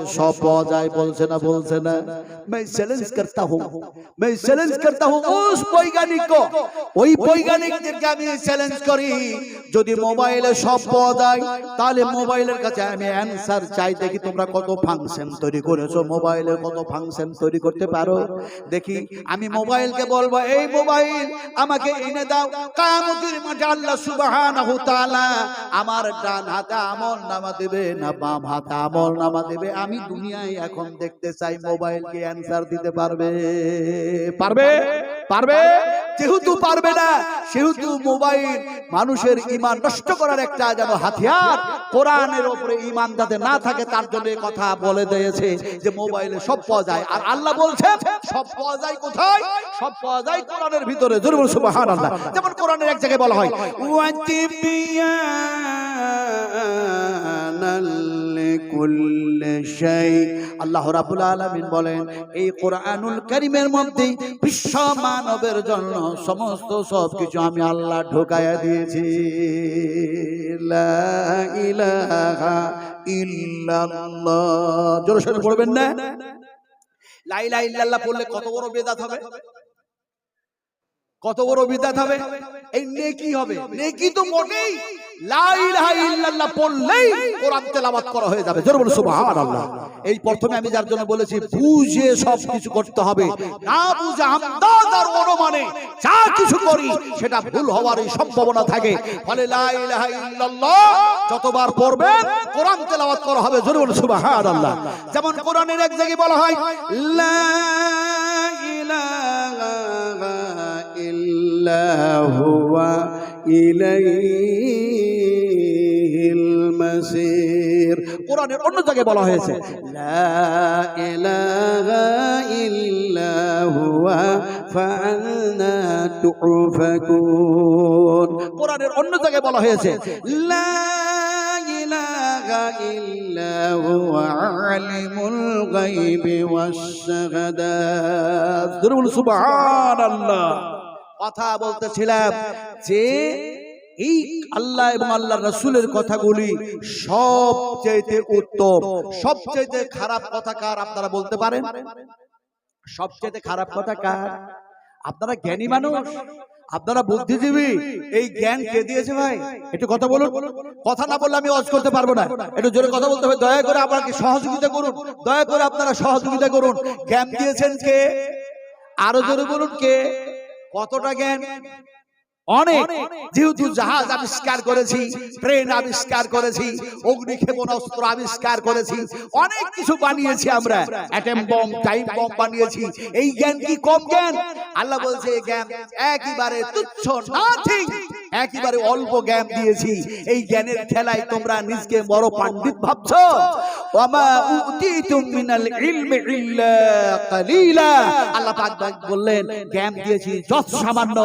सब पाওয়া যায় বলছে না বলছে না मैं चैलेंज करता हूं उस বৈজ্ঞানিক को ওই বৈজ্ঞানিকদেরকে আমি চ্যালেঞ্জ করি যদি মোবাইলে সব পাওয়া যায় তাহলে মোবাইলের কাছে আমি অ্যানসার চাই দেখি তোমরা কত ফাংশন তৈরি করেছো মোবাইলের কত ফাংশন তৈরি করতে পারো দেখি আমি মোবাইলকে বলবো এই মোবাইল আমাকে এনে দাও কিয়ামতের মাঠে আল্লাহ সুবহানাহু তাআলা আমার ডান হাতে আমলনামা দেবে না বাম হাতে আমলনামা দেবে আমি দুনিয়ায় এখন দেখতে চাই মোবাইল কি অ্যানসার দিতে পারবে পারবে পারবে যেহেতু পারবে না সেহেতু মোবাইল মানুষের ঈমান নষ্ট করার একটা যেন হাতিয়ার কোরআনের উপরে ঈমান যাতে না থাকে তার জন্য এই কথা বলে দিয়েছে যে মোবাইলে সব পাওয়া যায় আর আল্লাহ বলছেন সব পাওয়া যায় কোথায় সব পাওয়া যায় কোরআনের ভিতরে জোরে বলুন সুবহানাল্লাহ যেমন কোরআনের এক জায়গায় বলা হয় কুল্লি শাই আল্লাহ রাব্বুল আলামিন বলেন এই কোরআনুল কারীমের মধ্যে বিশ্ব মানবের জন্য সমস্ত সবকিছু আমি আল্লাহ ঢোকায়া দিয়েছি লা ইলাহা ইল্লাল্লাহ জোরে সোরে পড়বেন না লা ইলাহা ইল্লাল্লাহ পড়লে কত বড় বিদআত হবে কত বড় বিদআত হবে এই নেকি হবে নেকি তো মোটেই লা ইলাহা ইল্লাল্লাহ পড়লেই কোরআন তেলাওয়াত করা হয়ে যাবে জোরে বলুন সুবহানাল্লাহ এই প্রথমে আমি যার জন্য বলেছি বুঝে সব কিছু করতে হবে না বুঝে আমদাদ আর অনুমানে যা কিছু করি সেটা ভুল হওয়ারই সম্ভাবনা থাকে ফলে লা ইলাহা ইল্লাল্লাহ যতবার পড়বেন কোরআন তেলাওয়াত করা হবে জোরে বলুন সুবহানাল্লাহ যেমন কোরআনের এক জায়গায় বলা হয় লা ইলাহা ইল্লা হুয়া ইলাইহিল মাসির কোরআনের অন্য জায়গায় বলা হয়েছে লা ইলাহা ইল্লা হুয়া ফাআন্না তুফাকুন কোরআনের অন্য জায়গায় বলা হয়েছে লা ইলাহা ইল্লা হুয়া আলিমুল গায়বি ওয়াশ শাহাদাত সুবহানাল্লাহ কথা বলতেছিলাম যে এই আল্লাহ এবং আল্লাহর রাসূলের কথাগুলি সবচেয়ে উত্তম সবচেয়ে খারাপ কথা কার আপনারা বলতে পারেন সবচেয়ে খারাপ কথা কার আপনারা জ্ঞানী মানুষ আপনারা বুদ্ধিজীবী এই জ্ঞান কে দিয়েছে ভাই একটু কথা বলুন কথা না বললে আমি ওয়াজ করতে পারবো না একটু জোরে কথা বলতে হবে দয়া করে আপনারা সহযোগিতা করুন দয়া করে আপনারা সহযোগিতা করুন জ্ঞান দিয়েছেন কে আরো জোরে বলুন কে কতটা জ্ঞান অনেক যেহেতু জাহাজ আবিষ্কার করেছি ট্রেন আবিষ্কার করেছি অগ্নি ক্ষেপণাস্ত্র আবিষ্কার করেছি অনেক কিছু বানিয়েছি আমরা অ্যাটম বম টাইম বম বানিয়েছি এই জ্ঞান কি কম জ্ঞান আল্লাহ বলছে এই জ্ঞান একেবারে তুচ্ছ নাথিং একেবারে অল্প জ্ঞান দিয়েছি এই জ্ঞানের খেলায় তোমরা নিজকে বড় পণ্ডিত ভাবছো ওয়ামা উতিতুম মিনাল ইলমি ইল্লা কালিলা আল্লাহ পাক বললেন জ্ঞান দিয়েছি যত সামান্য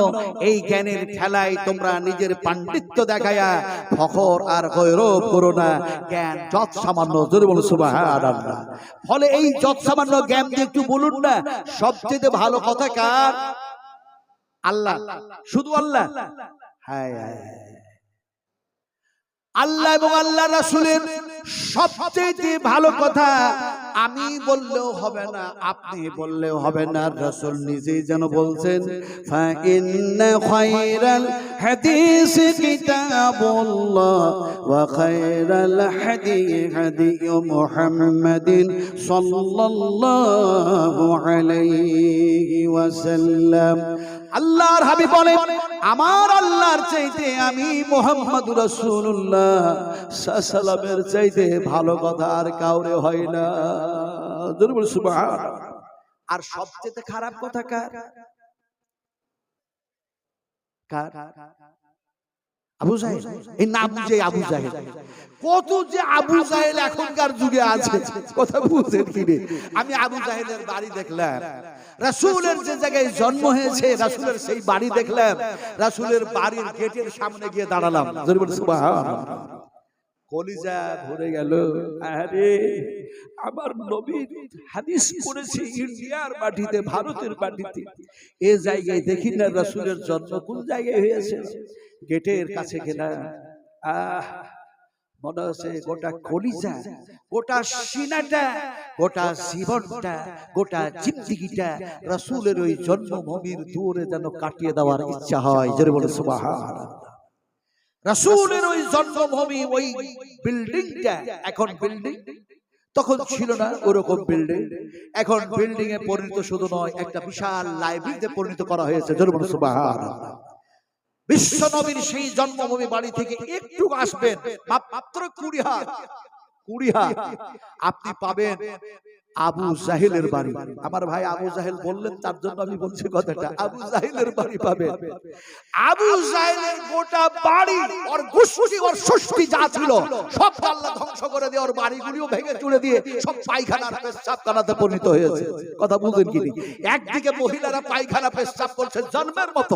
এই জ্ঞানের খেলায় তোমরা নিজের পাণ্ডিত্য দেখায়া ফখর আর গৌরব করো না জ্ঞান যত সামান্য জোরে বলুন সুবহানাল্লাহ ফলে এই যত সামান্য জ্ঞান দিয়ে একটু বলুন না সবচেয়ে ভালো কথা কার আল্লাহ শুধু আল্লাহ হায় হায় আল্লাহ এবং আল্লাহর রাসূলের সবচেয়ে ভালো কথা আমি বললেও হবে না আপনি বললেও হবে না রাসূল নিজেই যেন বলছেন ফা ইন্না খায়রাল হাদিস কিতাবুল্লাহ ওয়া খায়রাল হাদি হাদি মুহাম্মাদিন সাল্লাল্লাহু আলাইহি ওয়াসাল্লাম আল্লাহর হাবিব বলেন আমার আল্লাহর চাইতে আমি মুহাম্মদুর রাসূলুল্লাহ সাল্লাল্লাহু চাইতে ভালো কথা আর কাউরে হয় না জোরে বল সুবহানাল্লাহ আর সবচেয়ে খারাপ কথা কার কার আবু জাহেল এই নাম যে আবু জাহেল কত যে আবু জাহেল এখনকার যুগে আছে কথা বুঝেন কি রে আমি আবু জাহেলের বাড়ি দেখলাম রাসূলের যে জায়গায় জন্ম হয়েছে রাসূলের সেই বাড়ি দেখলাম রাসূলের বাড়ির গেটের সামনে গিয়ে দাঁড়ালাম জোরে বল সুবহানাল্লাহ কলিজা ভরে গেল আরে আমার নবী হাদিস পড়েছি ইন্ডিয়ার মাটিতে ভারতের মাটিতে এই জায়গায় দেখি না রাসূলের জন্ম কোন জায়গায় হয়েছে গেটের কাছে গেলাম মনে হচ্ছে গোটা কলিজা, গোটা সিনাটা, গোটা জীবনটা, গোটা জিন্দেগিটা রাসূলের ওই জন্মভূমির দূরে যেন কাটিয়ে দেওয়ার ইচ্ছা হয়। জোরে বলে সুবহানাল্লাহ। রাসূলের ওই জন্মভূমি, ওই বিল্ডিংটা, এখন বিল্ডিং, তখন ছিল না ওরকম বিল্ডিং। এখন বিল্ডিং এ পরিণত শুধু নয়, একটা বিশাল লাইব্রেরিতে পরিণত করা হয়েছে। জোরে বলে সুবহানাল্লাহ। বিশ্ব নবীর সেই জন্মভূমি বাড়ি থেকে একটু আসবেন, মাত্র 20 হাত, 20 হাত আপনি পাবেন আবু জাহেলের বাড়ি। আমার ভাই আবু জাহেল বললেন, তার জন্য আমি বলছি কথাটা। আবু জাহেলের বাড়ি পাবেন। আবু জাহেলের গোটা বাড়ি, ওর গোষ্ঠী, ওর ষষ্ঠী যা ছিল সব আল্লাহ ধ্বংস করে দিয়ে ওর বাড়িগুলিও ভেঙে চুরে দিয়ে সব পায়খানা পেশাবখানাতে পরিণত হয়েছে। কথা বুঝেন কি? একদিকে মহিলারা পায়খানা পেশাব করছে জন্মের মতো,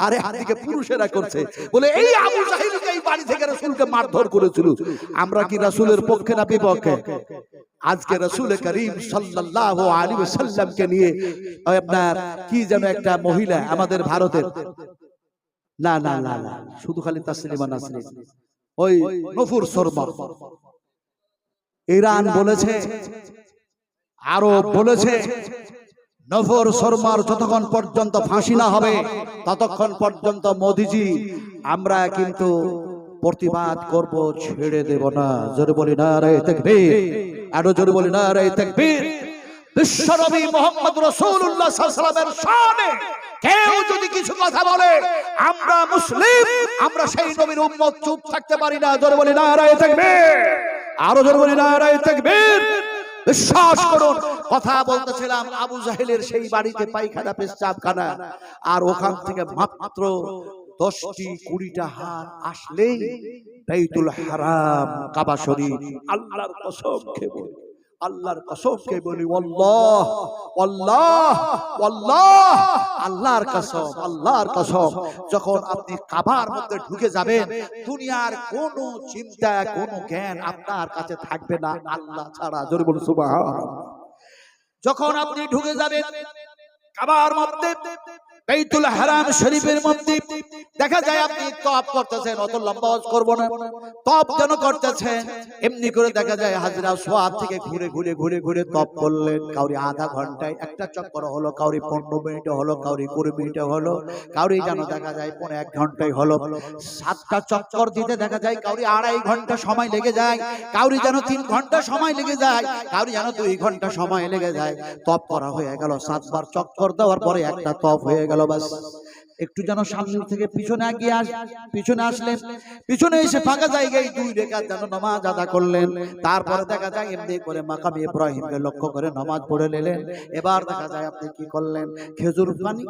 আর একদিকে পুরুষেরা করছে। বলে এই আবু জাহেলকে এই বাড়ি থেকে রাসূলকে মারধর করেছিল। আমরা কি রাসূলের পক্ষে না বিপক্ষে? আজকে রাসূল করিম সাল্লাল্লাহু আলাইহি ওয়াসাল্লামকে নিয়ে আপনার কি যেন একটা মহিলা আমাদের ভারতের, না না না না, শুধু খালি তাসলিমা নাসরিন, ওই নফুর শর্মা, ইরান বলেছে, আরব বলেছে, নফুর শর্মার যতক্ষণ পর্যন্ত ফাঁসি না হবে ততক্ষণ পর্যন্ত মোদিজি আমরা কিন্তু প্রতিবাদ করব, ছেড়ে দেব না। জোরে বলি নারে তাকবীর, আরো জোরে বলি নারে তাকবীর। বিশ্বনবী মুহাম্মদ রাসূলুল্লাহ সাল্লাল্লাহু আলাইহি ওয়াসাল্লামের শানে কেউ যদি কিছু কথা বলে, আমরা মুসলিম, আমরা সেই নবীর উম্মত চুপ থাকতে পারি না। জোরে বলি নারে তাকবীর, আরো জোরে বলি নারে তাকবীর। বিশ্বাস করুন, কথা বলতেছিলাম আবু জাহেলের সেই বাড়িতে পায়খানা পেশাবখানা, আর ওখান থেকে মাত্র 10টি 20টা হাত আসলেই বাইতুল হারাম, কাবা শরীফ। আল্লাহর কসম খেয়ে বলি, আল্লাহর কসম খেয়ে বলি, আল্লাহ আল্লাহ আল্লাহ, আল্লাহর কসম, আল্লাহর কসম, যখন আপনি কাবার মধ্যে ঢুকে যাবেন দুনিয়ার কোনো চিন্তা, কোনো জ্ঞান আপনার কাছে থাকবে না আল্লাহ ছাড়া। জোরে বলুন সুবহানাল্লাহ। যখন আপনি ঢুকে যাবেন কাবার মধ্যে, বাইতুল হারাম শরীফের মধ্যে, দেখা যায় আপনি তওয়াফ করতেছেন, অত লম্বা ওয়াজ করব না, তওয়াফ কেন করতেছেন? এমনি করে দেখা যায় হাজরা সোয়াদ থেকে ঘুরে ঘুরে ঘুরে ঘুরে তওয়াফ করলেন। কাউরি আধা ঘন্টায় একটা চক্কর হলো, কাউরি 15 মিনিটে হলো, কাউরি 20 মিনিটে হলো, কাউরি যেন দেখা যায় 1 ঘন্টায় হলো। 7টা চক্কর দিতে দেখা যায় কাউরি 2.5 ঘন্টা সময় লেগে যায়, কাউরি যেন 3 ঘন্টা সময় লেগে যায়, কাউরি যেন 2 ঘন্টা সময় লেগে যায়। তওয়াফ করা হয়ে গেল, 7 বার চক্কর দেওয়ার পরে একটা তওয়াফ হয়ে গেল। বাস একটু যেন সামনে থেকে পিছনে এগিয়ে পিছনে আসলেন, পিছনে এসে ফাঁকা জায়গায় 2 রাকাত যেন নামাজ আদা করলেন। তারপরে দেখা যায় এমনি করে মাকাম ইব্রাহিমকে লক্ষ্য করে নামাজ পড়ে নিলেন। এবার দেখা যায় আপনি কি করলেন?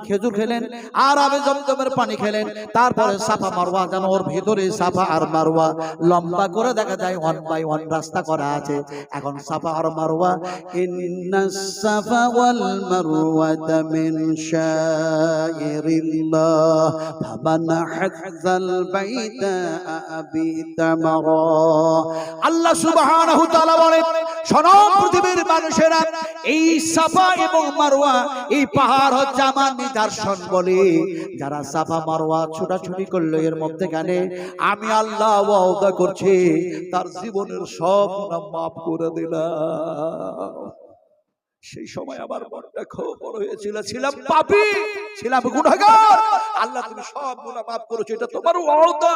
খেজুর খেলেন আর আবে জমজমের পানি খেলেন। তারপরে সাফা মারওয়া, যেন ওর ভিতরে সাফা আর মারওয়া লম্বা করে দেখা যায় 1 বাই 1 রাস্তা করা আছে। এখন সাফা আর মারওয়া, ইন্নাস সাফা ওয়াল মারওয়াতা মিন শাইরিল্লাহ আল্লাহ সুবহানাহু ওয়া তাআলা বলেন, শোনো পৃথিবীর মানুষেরা, এই সাফা এবং মারওয়া এই পাহাড় হচ্ছে আমার নিদর্শন বলে যারা সাফা মারওয়া ছোটাছুটি করলো এর মধ্যেখানে আমি আল্লাহ ওয়াদা করছি তার জীবনের সব গুনাহ মাফ করে দিলাম। সেই সময় আমার মনটা খুব বড় হয়েছিল, ছিলাম পাপী, ছিলাম গুনাহগার। আল্লাহ তুমি সব গুনাহ মাফ করেছো, এটা তোমার ওয়াদা।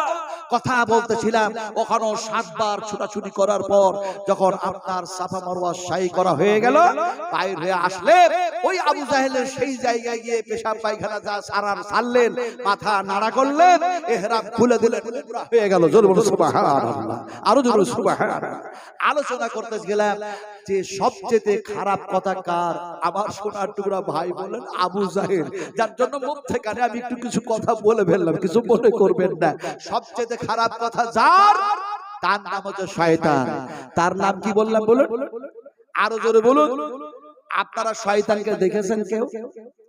কথা বলতেছিলাম, ওখানে 7 বার ছোটাছুটি করার পর যখন আপনার সাফা মারওয়া সাই করা হয়ে গেল, বাইরে হয়ে আসলে ওই আবু জাহেলের সেই জায়গায় গিয়ে পেশাব পায়খানা যা সারলেন, মাথা নাড়া করলেন, ইহরাম খুলে দিলেন, উমরা হয়ে গেল। জোরে বলুন সুবহানাল্লাহ, আরো জোরে বলুন সুবহানাল্লাহ। আলোচনা করতে গেলাম যে সবচেয়ে খারাপ কথা কার? আমার সোনার টুকরা ভাই বলেন আবু জাহেল, যার জন্য মুখ থেকে আমি একটু কিছু কথা বলে ফেললাম, কিছু মনে করবেন না। সবচেয়ে খারাপ কথা যার, তার নাম হচ্ছে শয়তান। তার নাম কি বললাম বলুন, আরো জোরে বলুন। আপনারা শয়তানকে দেখেছেন?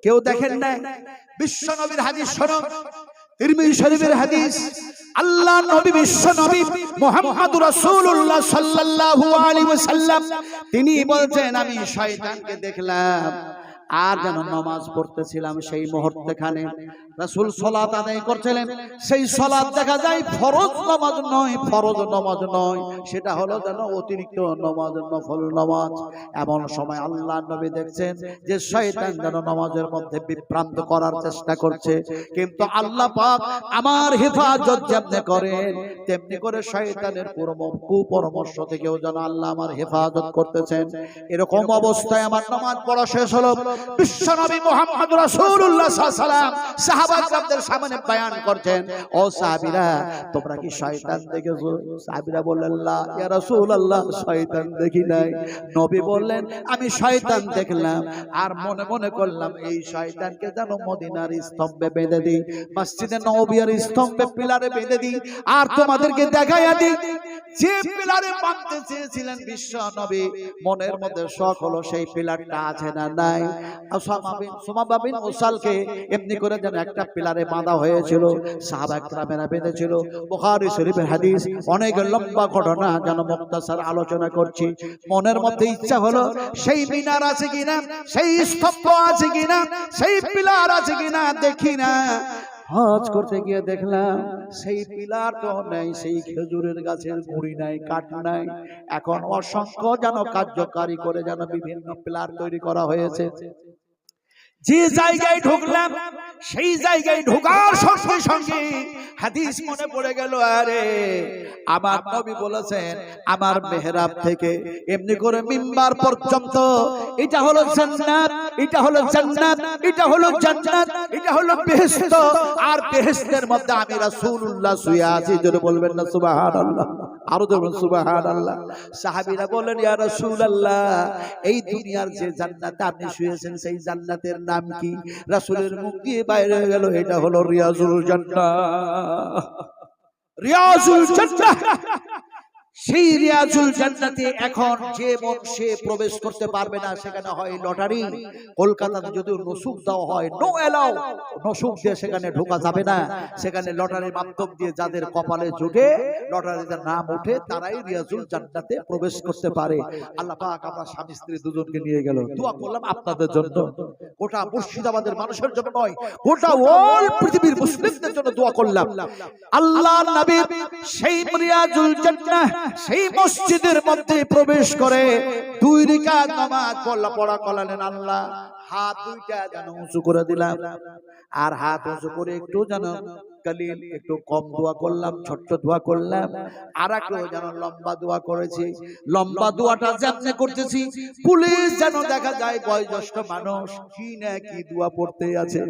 কেউ দেখেন না? বিশ্ব নবীর হাদিস শুনুন, তিরমিজি শরীফের হাদিস। আল্লাহ নবী, বিশ্ব নবী মুহাম্মদুর রাসূলুল্লাহ সাল্লাল্লাহু আলাইহি ওয়াসাল্লাম তিনি বলছেন, আমি শয়তানকে দেখলাম আর যেন নামাজ পড়তেছিলাম সেই মুহূর্তেখানে রাসূল সালাত আদায় করছিলেন। সেই সালাত দেখা যায় ফরজ নামাজ নয়, সেটা হলো যেন অতিরিক্ত নামাজ, নফল নামাজ। এমন সময় আল্লাহ নবী দেখছেন যে শয়তান যেন নামাজের মধ্যে বিভ্রান্ত করার চেষ্টা করছে, কিন্তু আল্লাহ পাক আমার হেফাজত যেমনি করেন তেমনি করে শয়তানের কুপরামর্শ থেকেও যেন আল্লাহ আমার হেফাজত করতেছেন। এরকম অবস্থায় আমার নামাজ পড়া শেষ হলো। বিশ্বনবী মুহাম্মদ রাসূলুল্লাহ সাল্লাল্লাহু আলাইহি ওয়াসাল্লাম সাহাবাদের সামনে বয়ান করছেন, ও সাহাবীরা তোমরা কি শয়তান দেখেছো? সাহাবীরা বললেন লা ইয়া রাসূলুল্লাহ, শয়তান দেখি নাই। নবী বললেন আমি শয়তান দেখলাম, আর মনে মনে করলাম এই শয়তানকে যেন মদিনার স্তম্ভে বেঁধে দিই, মসজিদে নববীর স্তম্ভে পিলারে বেঁধে দিই, আর তোমাদেরকে দেখাইয়া দিই যে পিলারে বাঁধতে চেয়েছিলেন বিশ্ব নবী, মনের মধ্যে শখ হলো সেই পিলারটা আছে না নাই। উসামা বিন উসালকে এমনি করে যেন একটা পিলারে বাঁধা হয়েছিল, সাহাবা কেরামেরা বেঁধেছিল। বুখারী শরীফের হাদিস, অনেক লম্বা ঘটনা যেন মুখতাসার আলোচনা করছি। মনের মধ্যে ইচ্ছা হলো সেই মিনার আছে কিনা, সেই স্তম্ভ আছে কিনা, সেই পিলার আছে কিনা দেখি না। হজ করতে গিয়ে দেখলাম সেই পিলার তো নেই, সেই খেজুরের গাছের গুঁড়ি নাই, কাঠ নাই। এখন অসংখ্য যেন কার্যকারী করে যেন বিভিন্ন পিলার তৈরি করা হয়েছে। যে জায়গায় ঢুকলাম সেই জায়গায় ঢোকার সঙ্গে সঙ্গে হাদিস মনে পড়ে গেল, আরে আমার নবী বলেছেন আমার মেহরাব থেকে এমনি করে মিম্বার পর্যন্ত এটা হলো জান্নাত, এটা হলো জান্নাত, এটা হলো জান্নাত, এটা হলো বেহেশত, আর বেহেশতের মধ্যে আমি রাসূলুল্লাহ শুয়ে আছি। যদি বলবেন না সুবহানাল্লাহ, আরো বলবেন সুবহানাল্লাহ। সাহাবীরা বললেন ইয়া রাসূলুল্লাহ, এই দুনিয়ার যে জান্নাতে আপনি শুয়েছেন সেই জান্নাতের নাম কি? রাসূলের মুখ দিয়ে বাইরে গেল, এটা হলো রিয়াজুল জান্নাহ। রিয়াজুল জান্নাহ, সেই রিয়াজুল জান্নাতে এখন যে সে প্রবেশ করতে পারবে না, সেখানে হয় লটারি। কলকাতাতে যদি নসুক দেওয়া হয়, নো এলাও, নসুক দিয়ে সেখানে ঢোকা যাবে না। সেখানে লটারির মাধ্যম দিয়ে যাদের কপালে জুটে, লটারিতে নাম ওঠে, তারাই রিয়াজুল জান্নাতে প্রবেশ করতে পারে। আল্লাহ পাক আমার স্বামী স্ত্রী দুজনকে নিয়ে গেল। দোয়া করলাম আপনাদের জন্য, গোটা মুর্শিদাবাদের মানুষের জন্য নয়, গোটা অল পৃথিবীর মুসলিমদের জন্য দোয়া করলাম। আল্লাহর নবী সেই রিয়াজুল জান্নাহ সেই মসজিদের মধ্যে প্রবেশ করে 2 রাকাত নামাজ পড়া করলেন। আল্লাহ হাত দুইটা যেন উঁচু করে দিলাম, আর হাত উঁচু করে একটু যেন কালিল একটু কম দোয়া করলাম, ছোট্ট দোয়া করলাম, আর একটু যেন লম্বা দোয়া করেছি। লম্বা দোয়াটা যেমনি করতেছি, পুলিশ যেন দেখা যায় বয়োজ্যেষ্ঠ মানুষ কি না কি দোয়া পড়তে আছে।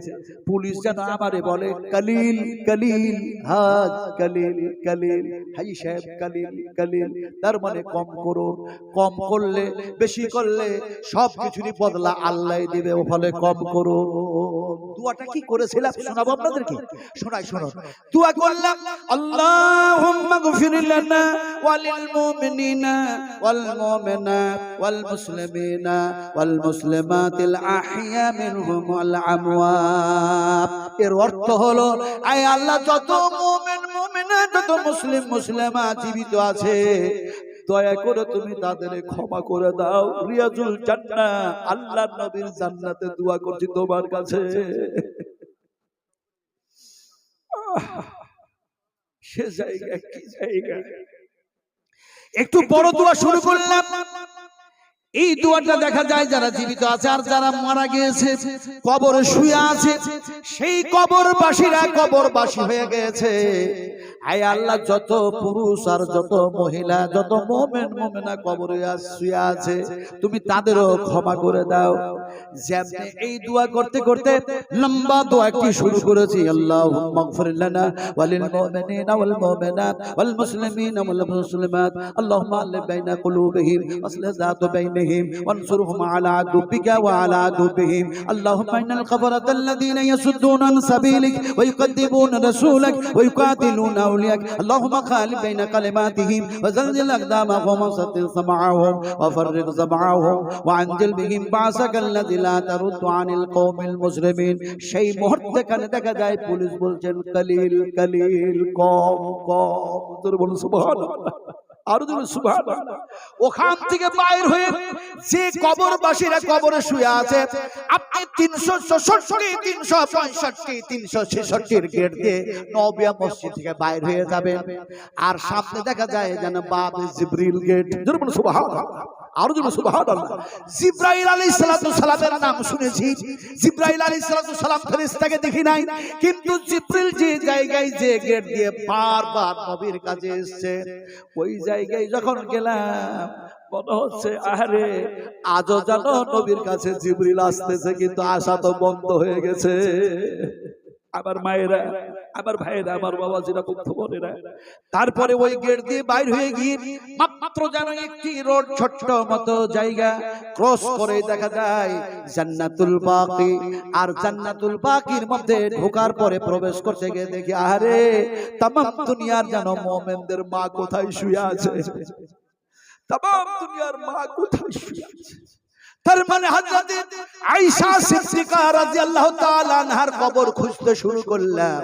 পুলিশ যেন আমারে বলে কালিল কালিল, হাজ কালিল কালিল, হাই সাহেব কালিল কালিল, তার মানে কম করুন। কম করলে বেশি করলে সব কিছুরই বদলা আল্লাহ দিবে, ও ফলে কম করুন। দোয়াটা কি করেছিলাম শোনাবো আপনাদেরকে, শোনাই শোনো। দোয়া করলাম আল্লাহুম্মা গফির লানা ওয়ালিল মুমিনিনা ওয়াল মুমিনাত ওয়াল মুসলিমিনা ওয়াল মুসলিমাতিল আহইয়া মিনহুম ওয়াল আমওয়াত। এর অর্থ হলো, আয় আল্লাহ যত মুমিন মুমিনাত, যত মুসলিম মুসলিমা জীবিত আছে, দয়া করে তুমি তাদের ক্ষমা করে দাও। রিয়াজুল জান্নাহ, আল্লাহর নবীর জান্নাতে দোয়া করছি তোমার কাছে। সে জায়গা কি জায়গা, একটু বড় দোয়া শুরু করলাম। এই দোয়াটা দেখা যায় যারা জীবিত আছে আর যারা মারা গিয়েছে, কবরে শুয়ে আছে, সেই কবরবাসীরা কবরবাসী হয়ে গেছে। আয় আল্লাহ যত পুরুষ আর যত মহিলা, যত মুমিন মুমিনা কবরে শুয়ে আছে, তুমি তাদেরও ক্ষমা করে দাও। যেমনি এই দোয়া করতে করতে লম্বা দোয়া কি শুরু করেছি, আল্লাহুম্মা গফির লানা ওয়ালিল মুমিনিনা ওয়াল মুমিনাত ওয়াল মুসলিমিনা ওয়াল মুসলিমাত, আল্লাহুম্মা আলিফ বাইনা কুলুবিহিম ওয়াসলিহ যাতা বাইনিহিম ওয়ানসুরহুম আলা আদুবিকা ওয়া আলা আদুবিহিম, আল্লাহুম্মা ইন্নাল কাফারাতাল্লাযীনা ইয়াসুদ্দুনা আন সাবিলিক ওয়া ইউকাদ্দিবুনা রাসূলাক ওয়া ইউকাতিলুনা আউলিয়াক, আল্লাহুম্মা খালিফ বাইনা কালিমাতিহিম ওয়া যালজিল আকদামাহুম ওয়া সাদ্দিদ সামাআহুম ওয়া ফাররিগ জামাআহুম ওয়া আনজিল বিহিম বাসাকাল্লাযী লা তারুদ্দু আনিল কওমিল মুজরিমিন। সেই মুহূর্তে কানে দেখা যায় পুলিশ বলছেন কালিল কালিল, কম কম। তোর বলুন সুবহানাল্লাহ। আর সুবহানাল্লাহ। ওখান থেকে বাইর হয়ে যে কবরবাসীরা কবরে শুয়ে আছে, আপনি 364, 365, 366 গেট দিয়ে নবিয়া মসজিদ থেকে বাইর হয়ে যাবেন। আর সামনে দেখা যায় যেন বাবে জিবরিল গেট। জোরে বলুন সুবহানাল্লাহ। আর জোরে সুবহানাল্লাহ। জিবরাইল আলাইহিস সালামের নাম শুনেছি, জিবরাইল আলাইহিস সালাম ফেরেশতাকে দেখি নাই, কিন্তু জিবরিল যে জায়গায় যে গেট দিয়ে বারবার নবীর কাছে এসেছে, ওই জায়গায় যখন গেলাম মনে হচ্ছে আরে আজও যেন নবীর কাছে জিবরিল আসতেছে, কিন্তু আসা তো বন্ধ হয়ে গেছে। আমার মায়েরা, আমার ভাইয়েরা, আমার বাবা যেটা বলতে বলেরা, তারপরে ওই গেট দিয়ে বাইর হয়ে গিয়ে মাত্র যেন একটি রোড, ছোট্ট মতো জায়গা ক্রস করে দেখা যায় জান্নাতুল বাকি। আর জান্নাতুল বাকির মধ্যে ঢোকার পরে প্রবেশ করতে গিয়ে দেখি আরে তামাম দুনিয়ার যেন মুমিনদের মা কোথায় শুয়ে আছে, তামাম দুনিয়ার মা কোথায় শুয়ে আছে। তার মানে হযরত আয়েশা সিদ্দিকা রাদিয়াল্লাহু তাআলা আনহার কবর খুঁজতে শুরু করলাম।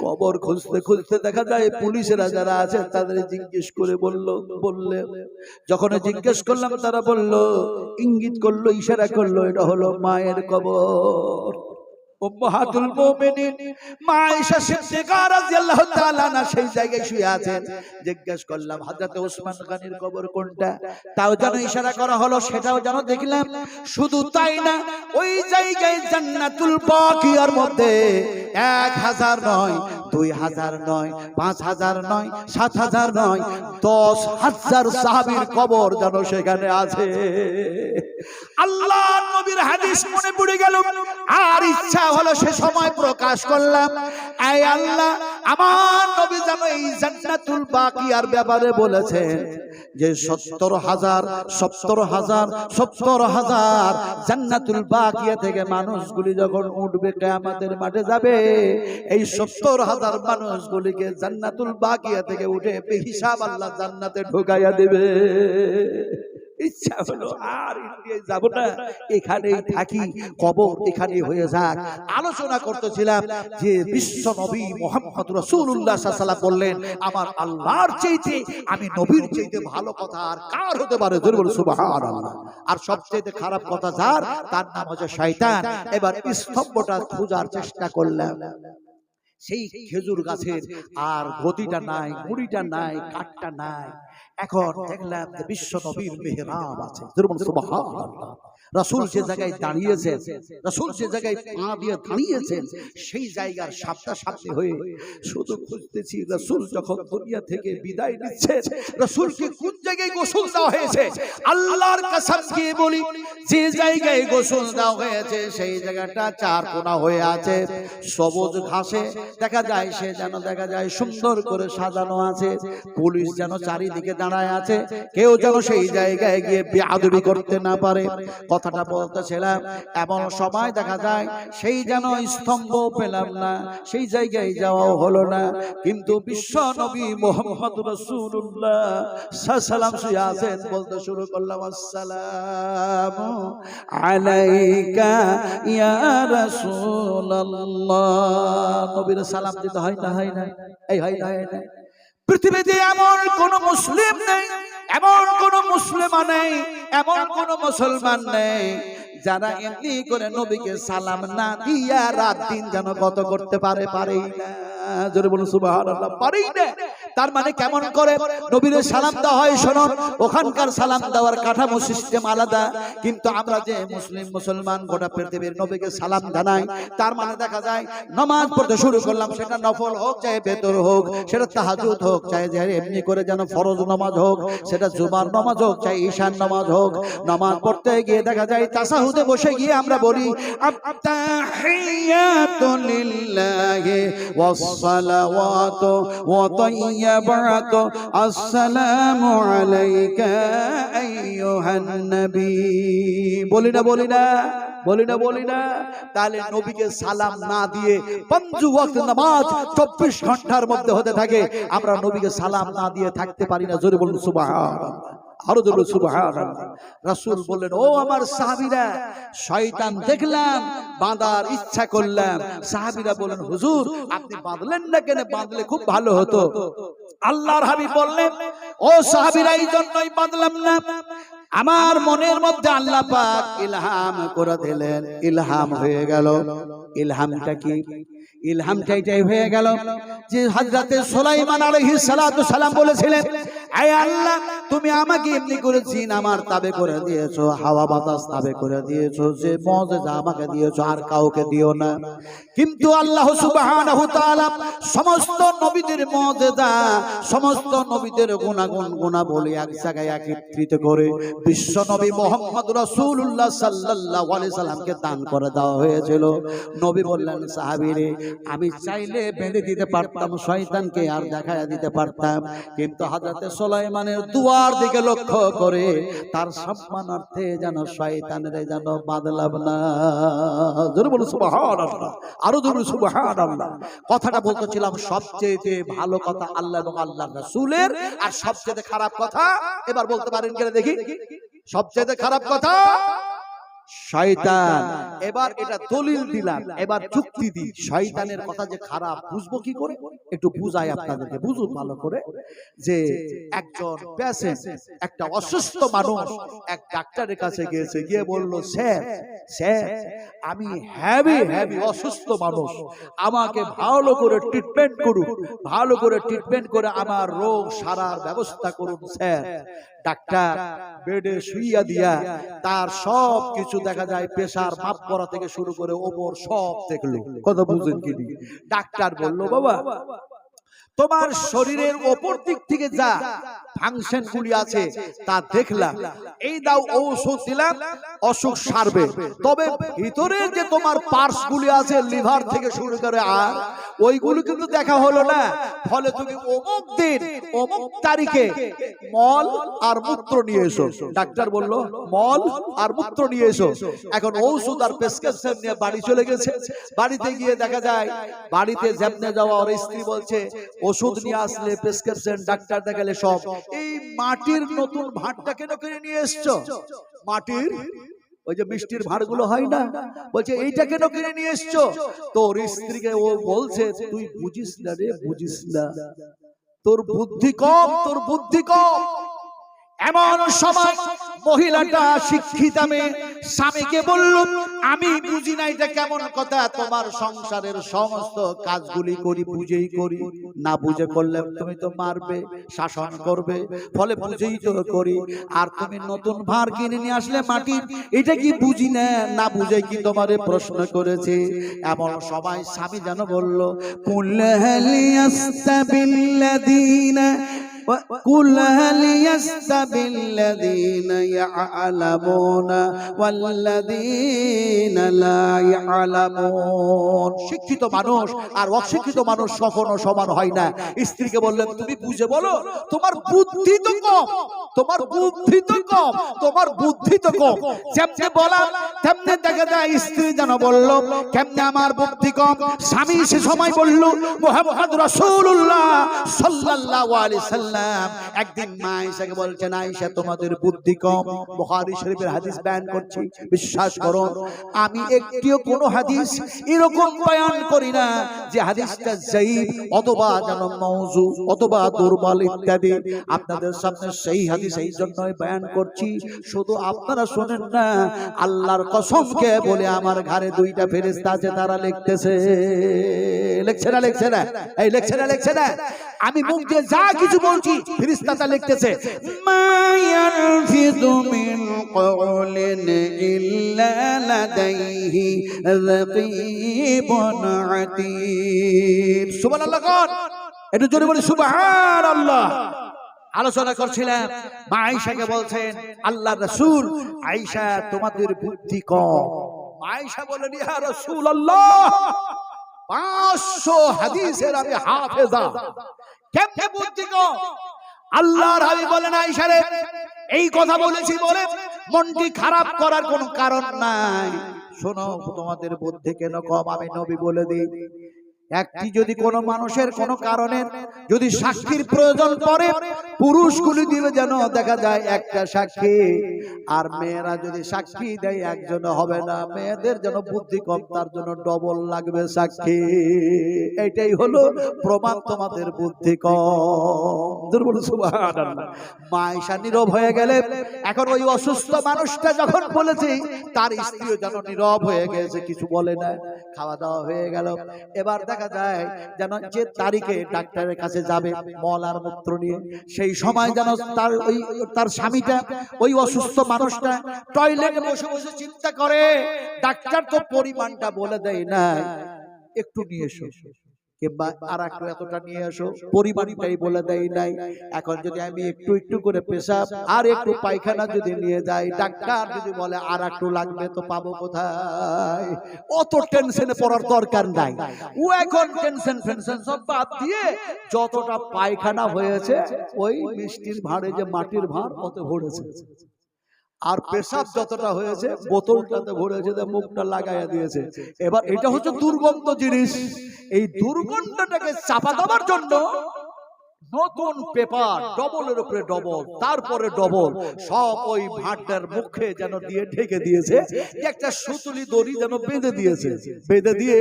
কবর খুঁজতে খুঁজতে দেখা যায় পুলিশেরা যারা আছে তাদের জিজ্ঞেস করে বললে যখন জিজ্ঞেস করলাম তারা বলল, ইঙ্গিত করলো, ইশারা করলো এটা হলো মায়ের কবর। উম্মাহাতুল মুমিনিন মা আয়েশা সিদ্দিকা রাদিয়াল্লাহু তাআলা আনহা সেই জায়গায় শুয়ে আছেন। জিজ্ঞেস করলাম হযরত ওসমান গনির কবর কোনটা, তাও যেন ইশারা করা হলো, সেটাও যেন দেখলাম। শুধু তাই না, ওই জায়গায় জান্নাতুল বাকিয়ার মধ্যে 1000 নয়, 2000 নয়, 5000 নয়, 7000 নয়, 10,000 সাহাবীর কবর যেন সেখানে আছে। আল্লাহর নবীর হাদিস মনে পড়ে গেল, আর ইচ্ছা হলো সে সময় প্রকাশ করলাম, আয় আল্লাহ, আমার নবী যেন এই জান্নাতুল বাকিয়ার ব্যাপারে বলেছেন যে 70,000 জান্নাতুল বাকিয়া থেকে মানুষগুলি যখন উঠবে কিয়ামতের মাঠে যাবে, এই 70,000 মানুষগুলিকে জান্নাতুল বাকিয়া থেকে উঠে বেহিসাব আল্লাহ জান্নাতে ঢুকাইয়া দেবে। ইচ্ছা হলো আর ইন্ডিয়ায় যাব না, এখানেই থাকি, কবর এখানে হয়ে যাক। আলোচনা করতেছিলাম যে বিশ্ব নবী মুহাম্মদ রাসূলুল্লাহ সাল্লাল্লাহু আলাইহি ওয়াসাল্লাম বললেন, আমার আল্লাহর চাইতে, আমি নবীর চাইতে ভালো কথা আর কার হতে পারে? জোরে বলুন সুবহানাল্লাহ। আর সবচেয়ে খারাপ কথা যার, তার নাম হচ্ছে শয়তান। এবার স্তম্ভটা খোঁজার চেষ্টা করলাম, সেই খেজুর গাছের আর গদিটা নাই, মুড়িটা নাই, কাঠটা নাই। এখন দেখলাম যে বিশ্ব নবীর মেহরাব আছে। সুবহানাল্লাহ। রাসূল যে জায়গায় দাঁড়িয়েছেন, রাসূল যে জায়গায় পা দিয়ে দাঁড়িয়েছেন, সেই জায়গার সামনাসামনি হয়ে শুধু খুঁজতেছি রাসূল যখন দুনিয়া থেকে বিদায় নিচ্ছে, রাসূলকে কোন জায়গায় গোসল দেওয়া হয়েছে। আল্লাহর কসম দিয়ে বলি, যে জায়গায় গোসল দেওয়া হয়েছে সেই জায়গাটা চার কোণা হয়ে আছে, সবুজ ঘাসে দেখা যায়, সে যেন দেখা যায় সুন্দর করে সাজানো আছে। পুলিশ যেন চারিদিকে দাঁড়ায় আছে, কেউ যেন সেই জায়গায় গিয়ে বেয়াদবি করতে না পারে। কথাটা বলতেছিলাম, এমন সময় দেখা যায় সেই যেন স্তম্ভ পেলাম না, সেই জায়গায় যাওয়াও হলো না, কিন্তু বিশ্ব নবী মুহাম্মদ রাসূলুল্লাহ সাল্লাল্লাহু আলাইহি ওয়াসাল্লাম বলতে শুরু করলাম, আসসালামু আলাইকা ইয়া রাসূলুল্লাহ। নবীর সালাম দিতে হয় না, হয় না? এই হয় না, হয় না? পৃথিবীতে এমন কোন মুসলিম নেই, এমন কোন মুসলিমা নেই, এমন কোন মুসলমান নেই যারা এমনি করে নবীকে সালাম না দিয়া রাত দিন যেন গত করতে পারে, পারেই না। জোরে বলুন সুবহানাল্লাহ, পারেই না। তার মানে কেমন করে নবীর সালাম দেওয়া হয়? শোনো, ওখানকার সালাম দেওয়ার কাঠামো সিস্টেম আলাদা, কিন্তু আমরা যে মুসলমান গোটা পৃথিবীর নবীকে সালাম জানাই। তার মানে দেখা যায় নামাজ পড়তে শুরু করলাম, সেটা নফল হোক চাই বেতর হোক, সেটা তাহাজ্জুদ হোক চাই যে এমনি করে যেন ফরজ নামাজ হোক, সেটা জুমার নামাজ হোক চাই ঈশার নামাজ হোক, নামাজ পড়তে গিয়ে দেখা যায় তাসাহুদে বসে গিয়ে আমরা বলি আত-তাহিয়াতু লিল্লাহি ওয়াস-সালাওয়াতু ওয়া তাইয়্যিবাতু আসসালামু আলাইকা আইয়ুহান নবী। বলি না, বলি না, বলি না, বলি না? তাহলে নবীকে সালাম না দিয়ে ৫ ওয়াক্ত নামাজ ২৪ ঘন্টার মধ্যে হতে থাকে, আমরা নবীকে সালাম না দিয়ে থাকতে পারি না। জোরে বলুন সুবহানাল্লাহ। আরো জোরে সুবহানাল্লাহ। রাসূল বললেন, ও আমার সাহাবীরা, শয়তান দেখলাম, বাঁধার ইচ্ছা করলাম। সাহাবীরা বলেন, হুজুর আপনি বাঁধলেন না কেন? বাঁধলে খুব ভালো হতো। আল্লাহর হাবিব বললেন, ও সাহাবীরা, এই জন্যই বাঁধলাম না, আমার মনের মধ্যে আল্লাহ পাক ইলহাম করে দিলেন। ইলহাম হয়ে গেল। ইলহামটা কি? ইলহামটা এটাই হয়ে গেল যে হযরতে সুলাইমান আলাইহিস সালাতু সালাম বলেছিলেন, হে আল্লাহ, তুমি আমাকে এমনি করে জিন আমার তাবে করে দিয়েছো, হাওয়া বাতাস তাবে করে দিয়েছো, যে মুজিজা আমাকে দিয়েছো আর কাউকে দিও না। কিন্তু আল্লাহ সুবহানাহু তাআলা সমস্ত নবীদের মুজিজা, সমস্ত নবীদের গুণাগুণ গুণাবলী এক জায়গায় একত্রিত করে বিশ্ব নবী মুহাম্মদ রাসূলুল্লাহ সাল্লাল্লাহু আলাইহি সাল্লামকে দান করে দেওয়া হয়েছিল। নবী বললেন, সাহাবীরে, আমি চাইলে বেঁধে দিতে পারতাম শয়তানকে আর দেখায়া দিতে পারতাম, কিন্তু হযরতে সুলাইমানের দুয়ার দিকে লক্ষ্য করে তার সম্মানার্থে যেন শয়তানের যেন বাঁধলাম না। জোরে বলুন সুবহানাল্লাহ, আরো জোরে সুবহানাল্লাহ। কথাটা বলতেছিলাম, সবচেয়ে ভালো কথা আল্লাহ এবং আল্লাহর রাসূলের, আর সবচেয়ে খারাপ কথা এবার বলতে পারেন কিনা দেখি? সবচেয়ে খারাপ কথা শয়তান। এবার এটা দলিল দিলাম, এবার যুক্তি দিই। শয়তানের কথা যে খারাপ বুঝবো কি করে? একটু বুঝাই আপনাদেরকে, বুঝুন ভালো করে। যে একজন পেশেন্ট, একটা অসুস্থ মানুষ এক ডাক্তারের কাছে গিয়েছে, গিয়ে বলল, স্যার স্যার, আমি হেভি অসুস্থ মানুষ, আমাকে ভালো করে ট্রিটমেন্ট করুন, ভালো করে ট্রিটমেন্ট করে আমার রোগ সারার ব্যবস্থা করুন স্যার। ডাক্তার বেডে শুইয়া দিয়া তার সব কিছু দেখা যায়, প্রেসার মাপ করা থেকে শুরু করে ওপর সব দেখলো। কথা বুঝেন কি? ডাক্তার বলল, বাবা, তোমার শরীরের ওপর দিক থেকে যা ফাংশন গুলি আছে তা দেখলাম, এই দাও ঔষধ দিলাম, অসুখ সারবে, তবে ভিতরে যে তোমার পার্টস গুলি আছে, লিভার থেকে শুরু করে আর ওইগুলো কিন্তু দেখা হলো না। ফলে তুমি অমুক দিন অমুক তারিখে মল আর মূত্র নিয়ে এসো। ডাক্তার বলল, মল আর মূত্র নিয়ে এসো। এখন ঔষধ আর প্রেসক্রিপশন নিয়ে বাড়ি চলে গেছে। বাড়িতে গিয়ে দেখা যায়, বাড়িতে যেমনে যাওয়া ওর স্ত্রী বলছে, ওষুধ নিয়ে আসলে, প্রেসক্রিপশন, ডাক্তার দেখালে সব, এই মাটির নতুন ভাঁড়টা কেন কিনে নিয়ে এসছো? মাটির ওই যে মিষ্টির ভাঁড়গুলো হয় না, বলছে এইটা কেন কিনে নিয়ে এসছো? তোর স্ত্রীকে ও বলছে, তুই বুঝিস না রে, বুঝিস না, তোর বুদ্ধি কম, তোর বুদ্ধি কম। এমন সময় মহিলাটা শিক্ষিতা মেয়ে স্বামীকে বলল, আমি বুঝি না, এটা কেমন কথা? তোমার সংসারের সমস্ত কাজগুলি করি, বুঝেই করি, না বুঝে করলে তুমি তো মারবে, শাসন করবে, ফলে বুঝেই তো করি। আর তুমি নতুন ভাঁড় কিনে নিয়ে আসলে মাটির, এটা কি বুঝি না, না বুঝে কি তোমারে প্রশ্ন করেছে? এমন সময় স্বামী যেন বলল, কুল হাল ইয়াস্তাবিল্লাযীনা কুল হাল ইয়াস্তাবিল্লাযীনা ইয়া'লামুনা ওয়াল্লাযীনা লা ইয়া'লামুন। শিক্ষিত মানুষ আর অশিক্ষিত মানুষ কখনো সমান হয় না। স্ত্রীকে বললেন, তুমি বুঝে বলো, তোমার বুদ্ধি তো কম, তোমার বুদ্ধি তো কম, তোমার বুদ্ধি তো কম। যেমনি বলা তেমনি দেখা যায় স্ত্রী যেন বলল, কেমনে আমার বুদ্ধি কম? স্বামী সে সময় বলল, মুহাম্মদ রাসূলুল্লাহ সাল্লাল্লাহু আলাইহি সাল্লাম একদিন মা আয়েশাকে বলছেন, আয়েশা, তোমাদের বুদ্ধি কম। বুখারী শরীফের হাদিস বয়ান করছি, বিশ্বাস করুন, আমি একটিও কোনো হাদিস এরকম বয়ান করি না যে হাদিসটা যায়ীফ অথবা যেন মাউযু অথবা দুর্বল ইত্যাদি। আপনাদের সামনে সেই হাদিস এই জন্যই বয়ান করছি, শুধু আপনারা শুনেন না, আল্লাহর কসমকে বলে আমার ঘরে দুইটা ফেরেশতা আছে, তারা লিখতেছে। লিখছে না? লিখছে না? এই লিখছে না? লিখছে না? আমি মুখ দিয়ে যা কিছু বলছি ফেরেশতাটা লিখতেছে। মা ইয়ালফিযু মিন কওলিন ইল্লা লাদাইহি রাকীবুন আতীদ। সুবহানাল্লাহ। কোন একটু জোরে বলি সুবহানাল্লাহ। আলোচনা করছিলাম, মা আয়েশাকে বলছেন, আল্লাহর রাসূল, আয়েশা, তোমাদের বুদ্ধি কম। আয়েশা বলেন, ইয়া রাসূলুল্লাহ, 500 হাদিসের আমি হাফেজা, কেমনে বুদ্ধি কম? আল্লাহর হাবিব বলেন, আয়েশা রে, এই কথা বলেছি বলে মনটি খারাপ করার কোনো কারণ নাই। শোনো, তোমাদের বুদ্ধি কেন কম আমি নবী বলে দিই। একটি যদি কোনো মানুষের কোনো কারণে যদি সাক্ষীর প্রয়োজন পড়ে, পুরুষগুলি দিবে যেন দেখা যায় একটা সাক্ষী, আর মেয়েরা যদি সাক্ষী দেয় একজন হবে না, মেয়েদের যেন বুদ্ধি কম, তার জন্য ডবল লাগবে সাক্ষী। এটাই হলো প্রমাণ তোমাদের বুদ্ধি কম। দুর্বল সুবহানাল্লাহ। মায়েশা নীরব হয়ে গেলে, এখন ওই অসুস্থ মানুষটা যখন বলেছে, তার স্ত্রীও যেন নীরব হয়ে গেছে, কিছু বলে না। খাওয়া দাওয়া হয়ে গেল। এবার দেখা যায় যেন যে তারিখে ডাক্তারের কাছে যাবে মল আর মূত্র নিয়ে, সেই সময় যেন তার স্বামীটা, ওই অসুস্থ মানুষটা টয়লেটে বসে বসে চিন্তা করে, ডাক্তার তো পরিমাণটা বলে দেয় না, একটু নিয়ে এসো কিংবা আর একটু এতটা নিয়ে এসো, পরিমাণটাই বলে দেয় নাই। এখন যদি আমি একটু একটু করে পেশাব আর একটু পায়খানা যদি নিয়ে যাই, ডাক্তার যদি বলে আর একটু লাগবে, তো পাবো কোথায়? অত টেনশনে পড়ার দরকার নাই। ও এখন টেনশন ফেনশন সব বাদ দিয়ে যতটা পায়খানা হয়েছে ওই মিষ্টির ভাঁড়ে যে মাটির ভাঁড় ওতে ভরেছে, আর পেশাব যতটা হয়েছে বোতলটাতে ভরেছে, মুখটা লাগাইয়া দিয়েছে। এবার এটা হচ্ছে দুর্গন্ধ জিনিস। এই দুর্গন্ধটাকে চাপা দেওয়ার জন্য নতুন পেপার ডবলের উপরে ডবল, তারপরে ডবল, সব ওই ভাঁড়টার মুখে যেন দিয়ে ঢেকে দিয়েছে, একটা সুতুলি দড়ি যেন বেঁধে দিয়েছে। বেঁধে দিয়ে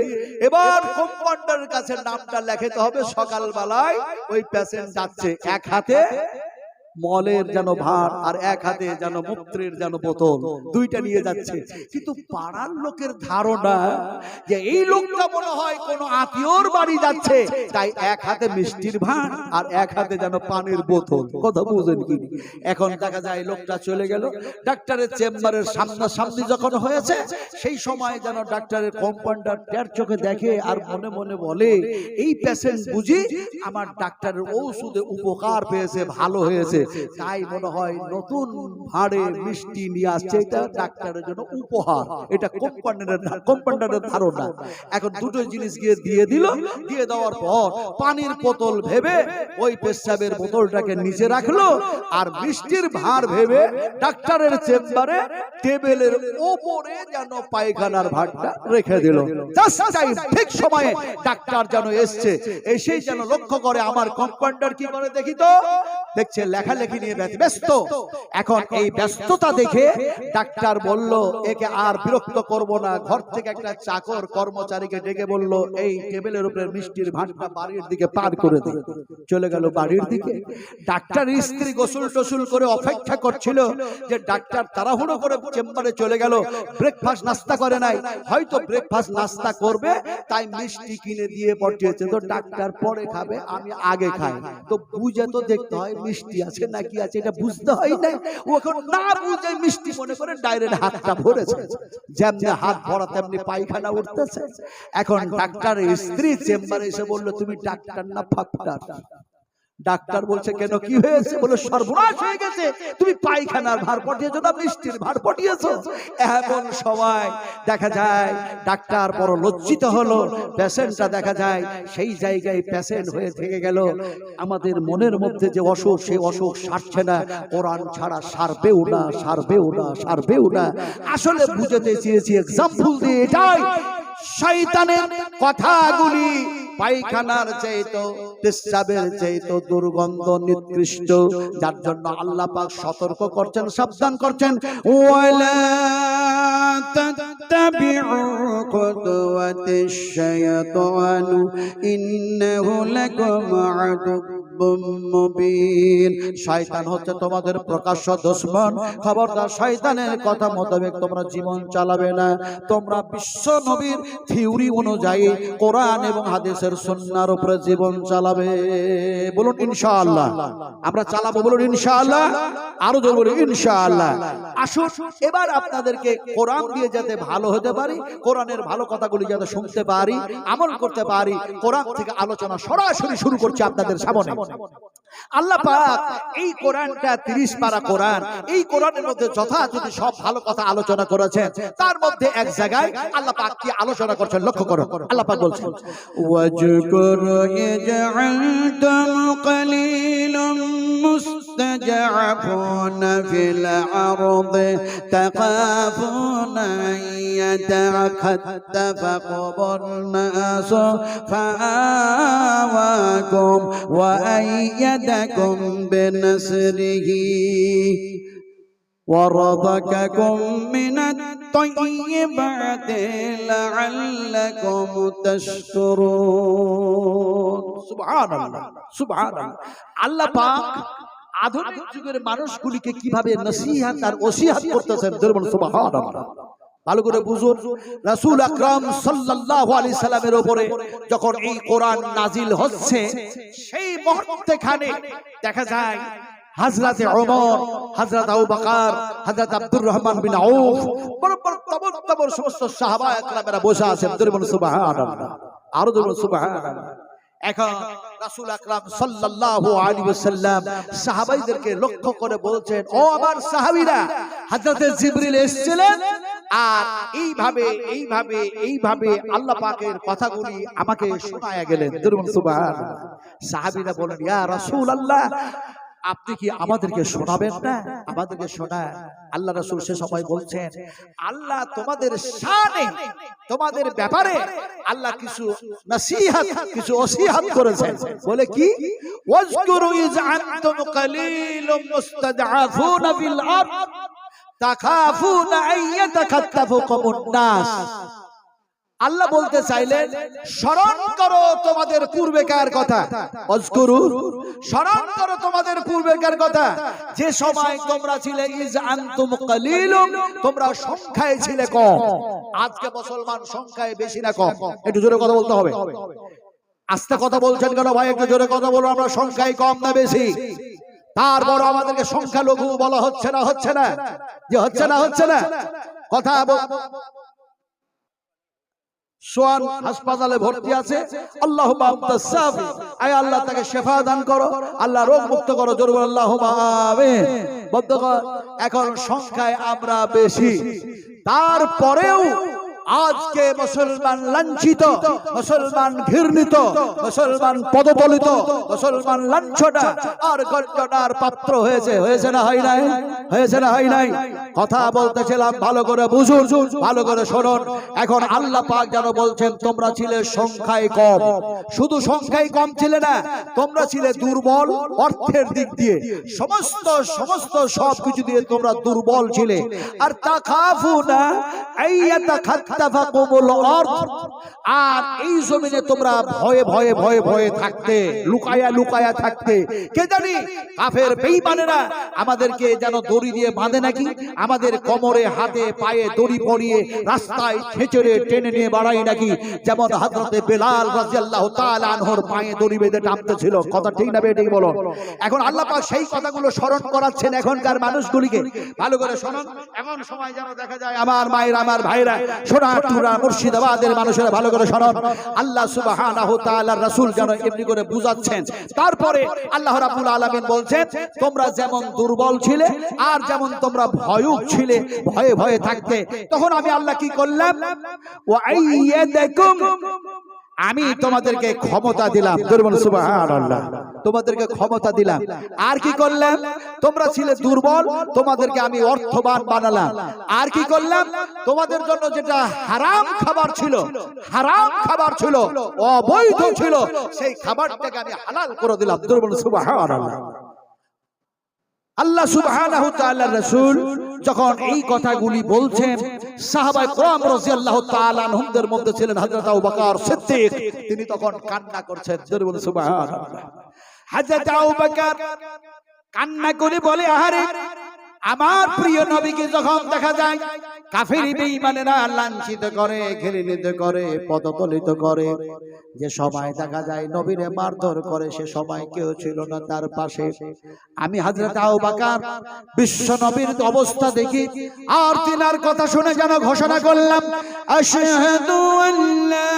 এবার কম্পাউন্ডারের কাছে নামটা লেখাতে হবে। সকালবেলায় ওই পেশেন্ট যাচ্ছে, এক হাতে মলের যেন ভাঁড় আর এক হাতে যেন মূত্রের যেন বোতল, দুইটা নিয়ে যাচ্ছে। কিন্তু পাড়ার লোকের ধারণা যে এই লোকটা মনে হয় কোনো আত্মীয়র বাড়ি যাচ্ছে, তাই এক হাতে মিষ্টির ভাঁড় আর এক হাতে যেন পানির বোতল। কথা বুঝেন কি? এখন দেখা যায় লোকটা চলে গেল। ডাক্তারের চেম্বারের সামনাসামনি যখন হয়েছে, সেই সময় যেন ডাক্তারের কম্পাউন্ডার টের চোখে দেখে আর মনে মনে বলে, এই পেশেন্ট বুঝি আমার ডাক্তারের ঔষধে উপকার পেয়েছে, ভালো হয়েছে, তাই মনে হয় নতুন ভাঁড়ে মিষ্টি নিয়ে আসছে, এটা ডাক্তারের জন্য উপহার। এটা কম্পাউন্ডারের ধারণা। এখন দুটো জিনিস গিয়ে দিয়ে দিল। দিয়ে দেওয়ার পর পানির বোতল ভেবে ওই পেশাবের বোতলটাকে নিচে রাখলো, আর মিষ্টির ভাঁড় ভেবে ডাক্তারের চেম্বারে টেবিলের উপরে যেন পায়খানার ভাঁড়টা রেখে দিল। ঠিক সময়ে ডাক্তার যেন এসছে, এসেই যেন লক্ষ্য করে আমার কম্পাউন্ডার কি করে দেখি তো, দেখছে লেখালেখি নিয়ে ব্যস্ত। এখন এই ব্যস্ততা দেখে ডাক্তার বলল, একে আর বিরক্ত করব না। ঘর থেকে একটা চাকর কর্মচারীকে ডেকে বলল, এই টেবিলের উপরে মিষ্টির ভাঁড়টা বাড়ির দিকে পার করে দে। চলে গেল বাড়ির দিকে। ডাক্তার স্ত্রী গোসল টোসল করে অপেক্ষা করছিল যে ডাক্তার তাড়াহুড়ো করে চেম্বারে চলে গেল, ব্রেকফাস্ট নাস্তা করে নাই, হয়তো ব্রেকফাস্ট নাস্তা করবে, তাই মিষ্টি কিনে দিয়ে পাঠিয়েছে। তো ডাক্তার পরে খাবে, আমি আগে খাই। তো বুঝে তো দেখতে হয় মিষ্টি আছে নাকি আছে, এটা বুঝতে হয় না। ও এখন না বুঝে মিষ্টি মনে করে ডাইরেক্ট হাতটা ভরেছে, যেমনি হাত ভরা তেমনি পায়খানা উঠতেছে। এখন ডাক্তারের স্ত্রী চেম্বারে এসে বলল, তুমি ডাক্তার না ফাক্তার? ডাক্তার বলছে, কেন কি হয়েছে? বলে, সর্বনাশ হয়ে গেছে, তুমি পায়খানার ভার পাঠিয়েছো না মিষ্টির ভার পাঠিয়েছো। এমন সময় দেখা যায় ডাক্তার বড় লজ্জিত হলো। পেশেন্টটা দেখা যায় সেই জায়গায় পেশেন্ট হয়ে থেকে গেল। আমাদের মনের মধ্যে যে অসুখ, সেই অসুখ সারছে না, কোরআন ছাড়া সারবেও না, সারবেও না, সারবেও না। আসলে বুঝাতে চেয়েছি এক্সাম্পল দিয়ে এটাই, শয়তানের কথাগুলি পায়খানার চাইতো, পেশাবের চাইতো দুর্গন্ধ নিকৃষ্ট, যার জন্য আল্লাহ পাক সতর্ক করছেন, সাবধান করছেন, ওয়ালা তাত্তাবিউ খুতুওয়াতিশ শায়াতান ইন্নাহু লাকুম আদুব্বুম মুবিন। শয়তান হচ্ছে তোমাদের প্রকাশ্য দুশমন। খবরদার, শয়তানের কথা মোতাবেক তোমরা জীবন চালাবে না। তোমরা বিশ্ব নবীর থিওরি অনুযায়ী কোরআন এবং হাদিসের সুন্নাহর উপরে জীবন চালাবে। বলুন ইনশাআল্লাহ। আমরা চালাবো, বলুন ইনশাআল্লাহ। আরো জোরে বলুন ইনশাআল্লাহ। আসুন এবার আপনাদেরকে কোরআন দিয়ে যাতে ভালো হতে পারি, কোরআনের ভালো কথাগুলি যাতে শুনতে পারি, আমল করতে পারি, কোরআন থেকে আলোচনা সরাসরি শুরু করছি আপনাদের সামনে। আল্লাহ পাক এই কোরআনটা 30 পারা কোরআন, এই কোরআনের মধ্যে যথাযথ সব ভালো কথা আলোচনা করেছেন। তার মধ্যে এক জায়গায় আল্লাহ পাক কি আলোচনা করছেন লক্ষ্য করো। আল্লাহ পাক বলছেন ওয়াজকুর ইয়াজআলতুম কালিলুম মুস্তাজআফুনা ফিল আরদি তাকাফুনা ইয়াতাখাত্তাফাকুমুন নাস ফাআওয়াকুম ওয়া আইয়াদাকুম বিনাসরিহি ورزقكم من الطيبات لعلكم تشكرون সুবহানাল্লাহ সুবহানাল্লাহ। আল্লাহ পাক আধুনিক যুগের মানুষগুলিকে কিভাবে নসিহত আর ওসিয়ত করতেছেন সুবহানাল্লাহ। ভালো করে বুঝুন, রাসূল আকরাম সাল্লাল্লাহু আলাইহি সাল্লামের উপরে যখন এই কোরআন নাজিল হচ্ছে সেই মুহূর্তেখানে দেখা যায় হযরতে ওমর, হযরত আবু বকর, হযরত আব্দুর রহমান বিন আউফ, বড় বড় তবর সমস্ত সাহাবা একরামেরা বসে আছেন সুবহানাল্লাহ। আরো বলুন সুবহানাল্লাহ। এখন রাসূল আকরাম সাল্লাল্লাহু আলাইহি ওয়াসাল্লাম সাহাবাইদেরকে লক্ষ্য করে বলছেন, ও আমার সাহাবীরা, হযরতে জিবরিল এসেছিলেন আর এইভাবে আল্লাহ পাকের কথাগুলি আমাকে শোনায়া গেলেন সুবহানাল্লাহ। সাহাবীরা বলেন, ইয়া রাসূলুল্লাহ, আপনি কি আমাদেরকে শোনাবেন না? আমাদেরকে শোনান। আল্লাহ রাসূল সে সময় বলছেন, আল্লাহ তোমাদের শানে, তোমাদের ব্যাপারে আল্লাহ কিছু নসিহত, কিছু ওসিয়ত করেছেন। বলে কি? ওয়াজকুরু ইজ আনতুম কালিলুম মুস্তাদআফুনা ফিল আরদ তাখাফুনা আইয়াতাখাত্তাফুকুমুন নাস। আল্লাহ বলতে চাইলেন, স্মরণ করো তোমাদের পূর্বেকার কথা। ওয়াজকুরু, স্মরণ করো তোমাদের পূর্বেকার কথা, যে সময় তোমরা ছিলে ইজ আনতুম কালিলুম, তোমরা সংখ্যায় ছিলে কম। আজকে মুসলমান সংখ্যায় বেশি না কম? একটু জোরে কথা বলতে হবে। আস্তে কথা বলছেন কেন ভাই? একটু জোরে কথা বলো। আমরা সংখ্যায় কম না বেশি? তারপর আমাদেরকে সংখ্যালঘু বলা হচ্ছে না? হচ্ছে না যে হচ্ছে না? হচ্ছে না কথা। সোয়ান হাসপাতালে ভর্তি আছে, আল্লাহুম্মা আনতাস শাফি, আয় আল্লাহ তাকে শিফা দান করো, আল্লাহ রোগ মুক্ত করো, জোরে বলো আল্লাহুম্মা আমিন। এখন সংখ্যায় আমরা বেশি, তারপরেও আজকে মুসলমান লাঞ্ছিত, মুসলমান ঘৃণিত, মুসলমান পদদলিত, মুসলমান লাঞ্ছনা আর গঞ্জনার পাত্র হয়েছে। হয়েছে না হয় নাই? হয়েছে না হয় নাই? কথা বলতেছিলাম, ভালো করে বুঝুন, ভালো করে শুনুন। এখন আল্লাহ পাক যেন বলছেন, তোমরা ছিলে সংখ্যায় কম। শুধু সংখ্যায় কম ছিলে না, তোমরা ছিলে দুর্বল অর্থের দিক দিয়ে, সমস্ত সবকিছু দিয়ে তোমরা দুর্বল ছিলে। আর তাখাফুনা আইয়াতাখাত্তাফাকুমুল আরদ, আর এই জমিনে তোমরা ভয়ে ভয়ে ভয়ে ভয়ে থাকতে, লুকায়া লুকায়া থাকতে। কে জানি কাফের বেঈমানেরা আমাদেরকে যেন দড়ি দিয়ে বাঁধে নাকি, আমাদের কোমরে হাতে পায়ে দড়ি পরিয়ে রাস্তায় ছেঁচড়ে টেনে নিয়ে বাড়াই নাকি, যেমন হযরতে বেলাল রাদিয়াল্লাহু তাআলা আনহুর পায়ে দড়ি বেঁধে টানতেছিল। কথা ঠিক না বেঠিক বলো? এখন আল্লাহ পাক সেই কথাগুলো স্মরণ করাচ্ছেন এখনকার মানুষগুলিকে। ভালো করে শুনুন। এমন সময় যেন দেখা যায়, আমার মায়ের, আমার ভাইরা, সোনারপুরা মুর্শিদাবাদের মানুষেরা, ভালো করে শুনুন। আল্লাহ সুবহানাহু তাআলার রাসূল যেন এমনি করে বুঝাচ্ছেন। তারপরে আল্লাহ রাব্বুল আলামিন বলছেন, তোমরা যেমন দুর্বল ছিলে আর যেমন তোমরা ভয়ুক ছিলে, ভয়ে ভয়ে থাকতে, তখন আমি আল্লাহ কি করলাম? ওয়া আইয়াদাকুম, আমি তোমাদেরকে ক্ষমতা দিলাম। সুবহানাল্লাহ। তোমাদেরকে ক্ষমতা দিলাম। আর কি করলাম? তোমরা ছিলে দুর্বল, তোমাদেরকে আমি অর্থবান বানালাম। আর কি করলাম? তোমাদের জন্য যেটা হারাম খাবার ছিল, হারাম খাবার ছিল, অবৈধ ছিল, সেই খাবারটাকে আমি হালাল করে দিলাম। সুবহানাল্লাহ। আল্লাহ সুবহানাহু তাআলার রাসূল যখন এই কথাগুলি বলছেন, সাহাবায়ে কেরাম রাদিয়াল্লাহু তাআলা আনহুমদের মধ্যে ছিলেন হযরত আবু বকর সিদ্দিক, তিনি তখন কান্না করছেন। জোরে বলুন সুবহানাল্লাহ। হযরত আবু বকর কান্না করে বলে, আহারে, আমার প্রিয় নবীকে যখন দেখা যায় কাফের বেঈমানেরা লাঞ্ছিত করে, ঘৃণিত করে, পদদলিত করে, যে সময় দেখা যায় নবীরে মারধর করে, সে সময় কেউ ছিল না তার পাশে। আমি হযরত আবু বকর বিশ্ব নবীর অবস্থা দেখি আর তিনার কথা শুনে যেন ঘোষণা করলাম, আশহাদু আল্লা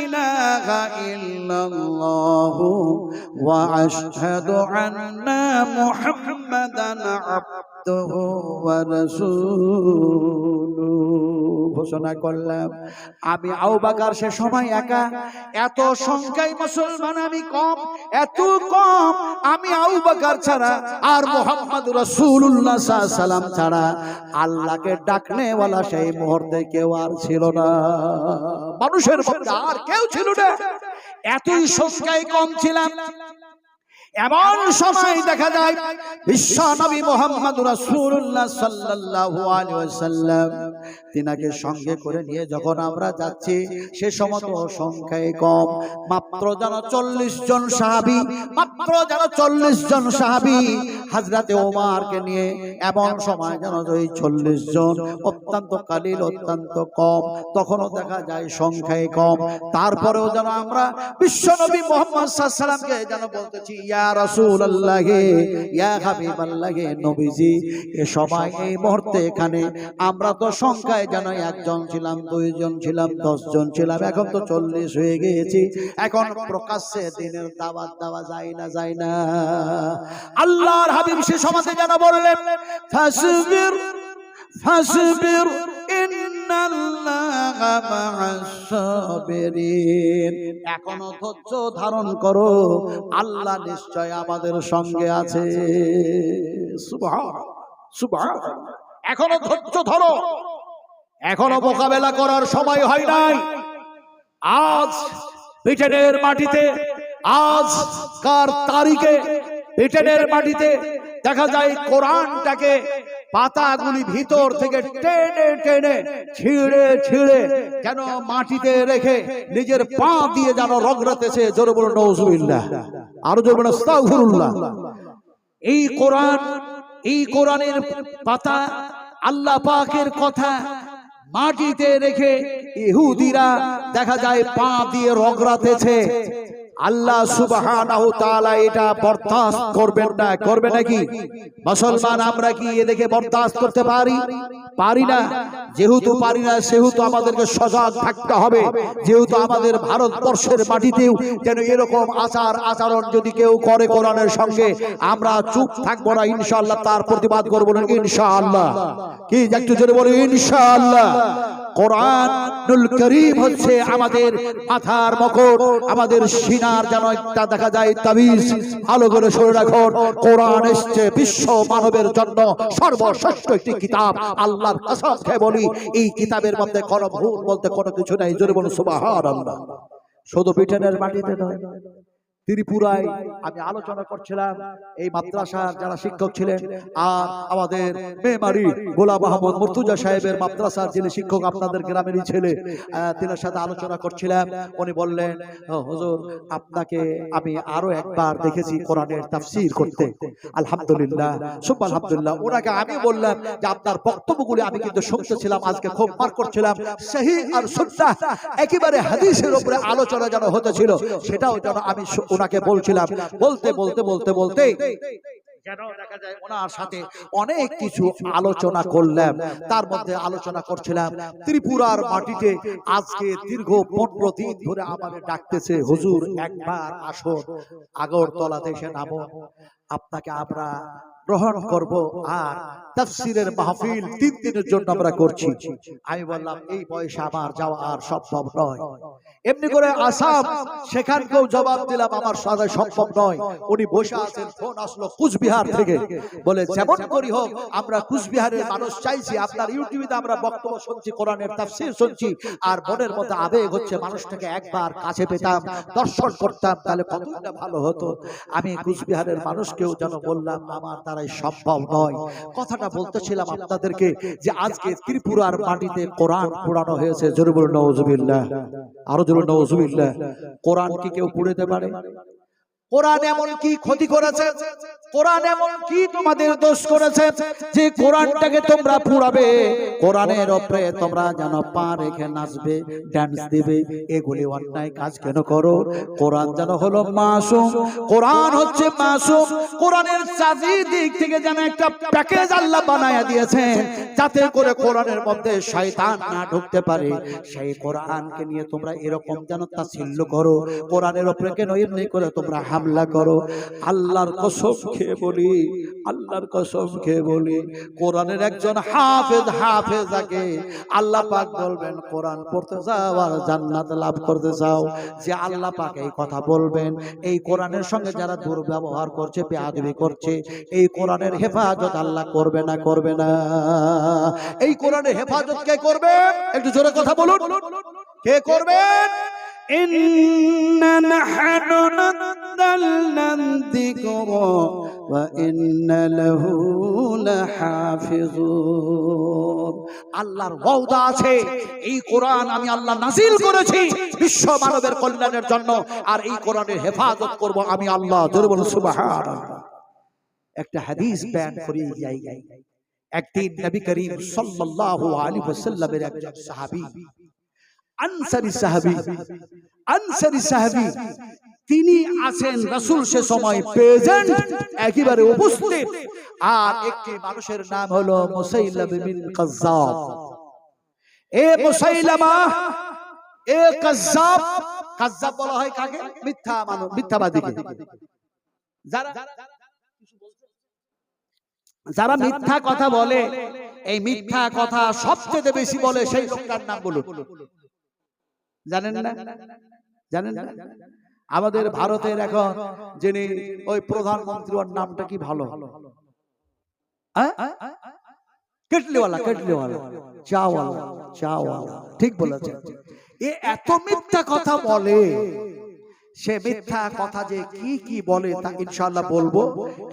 ইলাহা ইল্লাল্লাহু ওয়া আশহাদু আন্না মুহাম্মাদান আবদুহু ওয়া রাসূলুহু। ঘোষণা করলাম আমি আবু বকর সে সময় একা, এত সংখ্যায় মুসলমান আমি কম, এত কম আমি আবু বকর ছাড়া আর মুহাম্মদ রাসূলুল্লাহ সাল্লাল্লাহু আলাইহি সাল্লাম ছাড়া আল্লাহকে ডাকনে ওয়ালা সেই মুহূর্তে কেউ আর ছিল না, মানুষের মধ্যে আর কেউ ছিল না, এতই সংখ্যায় কম ছিলাম। এমন সময় দেখা যায় বিশ্ব নবী মুহাম্মদ রাসূলুল্লাহ সাল্লাল্লাহু আলাইহি ওয়াসাল্লাম তিনাকে সঙ্গে করে নিয়ে যখন আমরা যাচ্ছি সে সময় সংখ্যায় কম, মাত্র যেন 40 জন সাহাবী, মাত্র যেন 40 জন সাহাবী হযরতে ওমরকে নিয়ে। এমন সময় যেন ওই 40 জন অত্যন্ত কালিল, অত্যন্ত কম, তখনও দেখা যায় সংখ্যায় কম। তারপরেও যেন আমরা বিশ্ব নবী মুহাম্মদ সাল্লাল্লাহু আলাইহি ওয়াসাল্লামকে যেন বলতেছি ইয়া রাসূলুল্লাহ, ইয়া হাবিবাল্লাহ, নবীজি এ সময় এই মুহূর্তে এখানে আমরা তো সংখ্যায় যেন 1 জন ছিলাম, 2 জন ছিলাম, 10 জন ছিলাম, এখন তো 40 হয়ে গিয়েছি, এখন প্রকাশ্যে দিনের দাওয়াত দেওয়া যায় না। আল্লাহর হাবিব সে সময় যেন বললেন ফাসবির ফাসবির ইন্নাল্লাহা মা'আস সাবিরিন, এখনো ধৈর্য ধারণ করো, আল্লাহ নিশ্চয় আমাদের সঙ্গে আছে। সুবহানাল্লাহ, সুবহানাল্লাহ। এখনো ধৈর্য ধরো, এখনো মোকাবেলা করার সময় হয় নাই। আজ ব্রিটেনের মাটিতে, আজকার তারিখে ব্রিটেনের মাটিতে দেখা যায় কোরআনটাকে পাতাগুলি ভিতর থেকে টেনে টেনে ছিঁড়ে ছিঁড়ে যেন মাটিতে রেখে নিজের পা দিয়ে যেন রগড়াতেছে। জোরে বলুন নাউজুবিল্লাহ, আরো জোরে বলুন আস্তাগফিরুল্লাহ। এই কোরআন, এই কোরআনের পাতা, আল্লাহ পাকের কথা মাটিতে রেখে ইহুদিরা দেখা যায় পা দিয়ে রগড়াতেছে। আল্লাহ সুবহানাহু তাআলা এটা বরদাস্ত করবেন না, করবে নাকি? মুসলমান আমরা কি এ দেখে বরদাস্ত করতে পারি না? যেহেতু পারি না সেহেতু আমাদেরকে সজাগ থাকতে হবে। যেহেতু আমাদের ভারতবর্ষের মাটিতেও যেন এরকম আচার আচরণ যদি কেউ করে কোরআনের সঙ্গে, আমরা চুপ থাকবো না, ইনশাআল্লাহ তার প্রতিবাদ করবো না, ইনশাআল্লাহ। কি একটু জোরে বলি ইনশাআল্লাহ। কোরআনুল কারীম হচ্ছে আমাদের মাথার মুকুট, আমাদের সিনার যেন একটা দেখা যায় তাবিজ। ভালো করে শুনে রাখুন, কোরআন এসেছে বিশ্ব মানবের জন্য সর্বশ্রেষ্ঠ একটি কিতাব। আল্লাহর কসম খেয়ে বলি এই কিতাবের মধ্যে কোনো ভুল বলতে কোনো কিছু নাই। জোরে বলুন সুবহানাল্লাহ। শুধু ব্রিটেনের মাটিতে নয়, ত্রিপুরায় আমি আলোচনা করছিলাম এই মাদ্রাসার যারা শিক্ষক ছিলেন, আর আমাদের মেমারি গোলাম আহমদ মুর্তজা সাহেবের মাদ্রাসার যিনি শিক্ষক, আপনাদের গ্রামেরই ছেলে, তিনার সাথে আলোচনা করছিলাম। উনি বললেন হুজুর আপনাকে আমি আরো একবার দেখেছি কোরআনের তাফসীর করতে। আলহামদুলিল্লাহ, সুবহানাল্লাহ। ওনাকে আমি বললাম যে আপনার বক্তব্যগুলি আমি কিন্তু শুনতেছিলাম, আজকে খুব পার করছিলাম, সহিহ আর সুন্নাহ একেবারে হাদিসের উপরে আলোচনা যেন হতেছিল, সেটাও যেন আমি ওনাকে বলছিলাম। বলতে বলতে বলতে বলতে যেন দেখা যায় ওনার সাথে অনেক কিছু আলোচনা করলাম। তার মধ্যে আলোচনা করছিলাম ত্রিপুরার মাটিতে আজকে দীর্ঘ 15 দিন ধরে আমাদের ডাকতেছে, হুজুর একবার আসুন, আগরতলাতে এসে নামুন, আপনাকে আমরা গ্রহণ করব, আর তাফসীরের মাহফিল 3 দিনের জন্য আমরা করছি। আমি বললাম এই বয়সে আমার যাওয়া আর সম্ভব নয়। এমনি করে আসাম সেখানকেও জবাব দিলাম আমার সাথে সম্ভব নয়। উনি বসে আছেন, ফোন আসলো কুচবিহার থেকে, বলে যেমন করি হোক আমরা কুচবিহারের মানুষ চাইছি, আপনার ইউটিউবে আমরা বক্তব্য শুনছি, কোরআনের তাফসীর শুনছি, আর মনের মধ্যে আবেগ হচ্ছে মানুষটাকে একবার কাছে পেতাম, দর্শন করতাম, তাহলে কতটা ভালো হতো। আমি কুচবিহারের মানুষকেও যেন বললাম আমার দ্বারাই সম্ভব নয়। কথাটা বলতেছিলাম আপনাদেরকে যে আজকে ত্রিপুরার মাটিতে কোরআন পোড়ানো হয়েছে। জোরে বলুন নাউজুবিল্লাহ, আরো জোরে নাউজুবিল্লাহ। কোরআন কি কেউ পুড়াতে পারে? কোরআন এমন কি ক্ষতি করেছে, কোরআন এমন কি তোমাদের দোষ করেছে যে কোরআনটাকে তোমরা পুরাবে, কোরআনের উপরে তোমরা যেন পা রেখে নাচবে, ডান্স দিবে? এগুলি অন্যায় কাজ কেন করো? কোরআন যেন হলো মাসুম, কোরআন হচ্ছে মাসুম। কোরআনের চারিদিক থেকে যেন একটা প্যাকেজ আল্লাহ বানায়া দিয়েছেন, যাতে করে কোরআনের মধ্যে শয়তান না ঢুকতে পারে। সেই কোরআনকে নিয়ে তোমরা এরকম যেন তাচ্ছিল্য করো, কোরআনের উপরে কেন এমনি করে তোমরা হামলা করো? আল্লাহর কসম খেয়ে বলি, আল্লাহর কসম খেয়ে বলি, কোরআনের একজন হাফেজাকে আল্লাহ পাক বলবেন কোরআন পড়তে যাও আর জান্নাত লাভ করতে যাও, যে আল্লাহ পাক এই কথা বলবেন, এই কোরআনের সঙ্গে যারা দুর্ব্যবহার করছে, বেয়াদবি করছে, এই কোরআনের হেফাজত আল্লাহ করবে না? করবে না? এই কোরআনের হেফাজত কে করবে? একটু জোরে কথা বলুন, কে করবেন? ইন্না নাহনু নাযালনা যিকরা ওয়া ইন্না লাহু লাহাফিজুন। আল্লাহর ওয়াদা আছে, এই কোরআন আমি আল্লাহ নাযিল করেছি বিশ্ব মানবের কল্যাণের জন্য, আর এই কোরআনের হেফাজত করব আমি আল্লাহ। জোরে বলুন সুবহানাল্লাহ। একটা হাদিস বয়ান করি যাই। একদিন নবী করিম সাল্লাল্লাহু আলাইহি ওয়াসাল্লামের একজন সাহাবী, আনসারী সাহাবী, তিনি আছেন রাসূল সে সময় প্রেজেন্ট, একেবারে উপস্থিত। আর একটি মানুষের নাম হলো মুসাইলামা বিন কাজ্জাব। এ মুসাইলামা, এ কাজ্জাব, কাজ্জাব বলা হয় কাকে? মিথ্যা মানুষ, মিথ্যাবাদীকে। যারা মিথ্যা কথা বলে, এই মিথ্যা কথা সবচেয়ে বেশি বলে সেই লোকটার নাম বলুন। জানেন না? জানেন না? আমাদের ভারতের এখন যিনি ওই প্রধানমন্ত্রী, ওর নামটা কি ভালো? কেটলিওয়ালা, কেটলিওয়ালা, চাওয়ালা, ঠিক বলেছেন। এ এত মিথ্যা কথা বলে, সে মিথ্যা কথা যে কি কি বলে তা ইনশাআল্লাহ বলবো।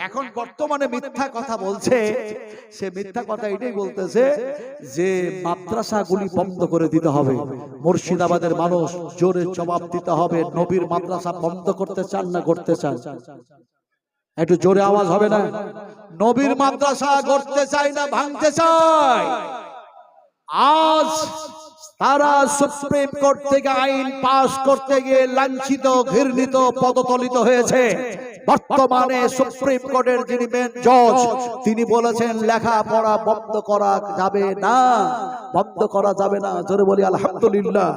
এখন বর্তমানে মিথ্যা কথা বলছে, সে মিথ্যা কথা এটাই বলতেছে যে মাদ্রাসাগুলি বন্ধ করে দিতে হবে, মুর্শিদাবাদের মানুষ জোরে জবাব দিতে হবে। নবীর মাদ্রাসা বন্ধ করতে চান না করতে চান? একটু জোরে আওয়াজ হবে না? নবীর মাদ্রাসা করতে চাই না ভাঙতে চাই? আজ তারা সুপ্রিম কোর্ট থেকে আইন পাস করতে গিয়ে লাঞ্ছিত, ঘৃণিত, পদতলিত হয়েছে। বর্তমানে সুপ্রিম কোর্টের যিনি মেন জজ, তিনি বলেছেন লেখাপড়া বন্ধ করা যাবে না, বন্ধ করা যাবে না। জোরে বলি আলহামদুলিল্লাহ,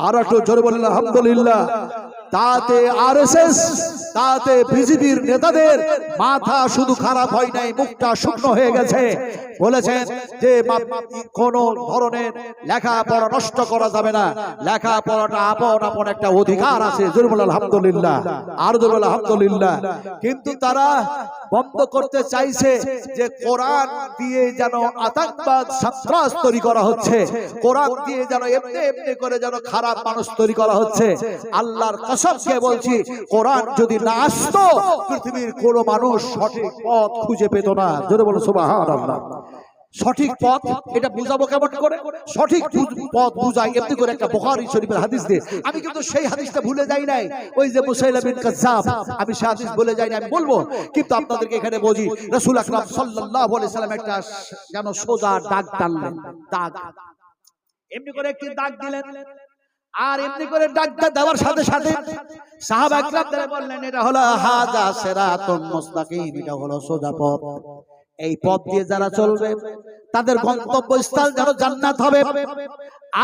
আর একটু জোরে বলি আলহামদুলিল্লাহ। তাতে আরএসএস, তাতে বিজেপির নেতাদের মাথা শুধু খারাপ হয় নাই, মুখটা শুকনো হয়ে গেছে। বলেছেন যে কোন ধরনের লেখাপড়া নষ্ট করা যাবে না, লেখাপড়াটা আপন আপন একটা অধিকার আছে। জোরে বলি আলহামদুলিল্লাহ, আর জোরে বলি আলহামদুলিল্লাহ। কিন্তু তারা বন্ধ করতে চাইছে যে কোরআন দিয়ে যেন আতঙ্কবাদ, সন্ত্রাস তৈরি করা হচ্ছে, কোরআন দিয়ে যেন এমনি এমনি করে যেন খারাপ মানুষ তৈরি করা হচ্ছে। আল্লাহর কসমকে বলছি, কোরআন যদি না আসতো, পৃথিবীর কোন মানুষ সঠিক পথ খুঁজে পেত না। জোরে বলো সুবহানাল্লাহ। সঠিক পথ এটা বুঝাবো কেমন করে? সঠিক পথ বুঝাই এমনি করে একটা বুখারী শরীফের হাদিস দিয়ে। আমি কিন্তু সেই হাদিসটা ভুলে যাই নাই, ওই যে মুসাইলামা বিন কাজ্জাব, আমি সেই হাদিস ভুলে যাই না, আমি বলবো। কিন্তু আপনাদেরকে এখানে বুঝি, রাসূল আকরাম সাল্লাল্লাহু আলাইহি সাল্লাম একটা যেন সোজা দাগ টানলেন, দাগ এমনি করে একটি দাগ দিলেন, আর এমনি করে ডাকটা দেওয়ার সাথে সাথে সাহাবা একরাম বললেন এটা হলো হাযা সিরাতুন মুস্তাকিম, এটা হলো সোজা পথ। এই পথ দিয়ে যারা চলবে তাদের গন্তব্যস্থল যেন জান্নাত হবে।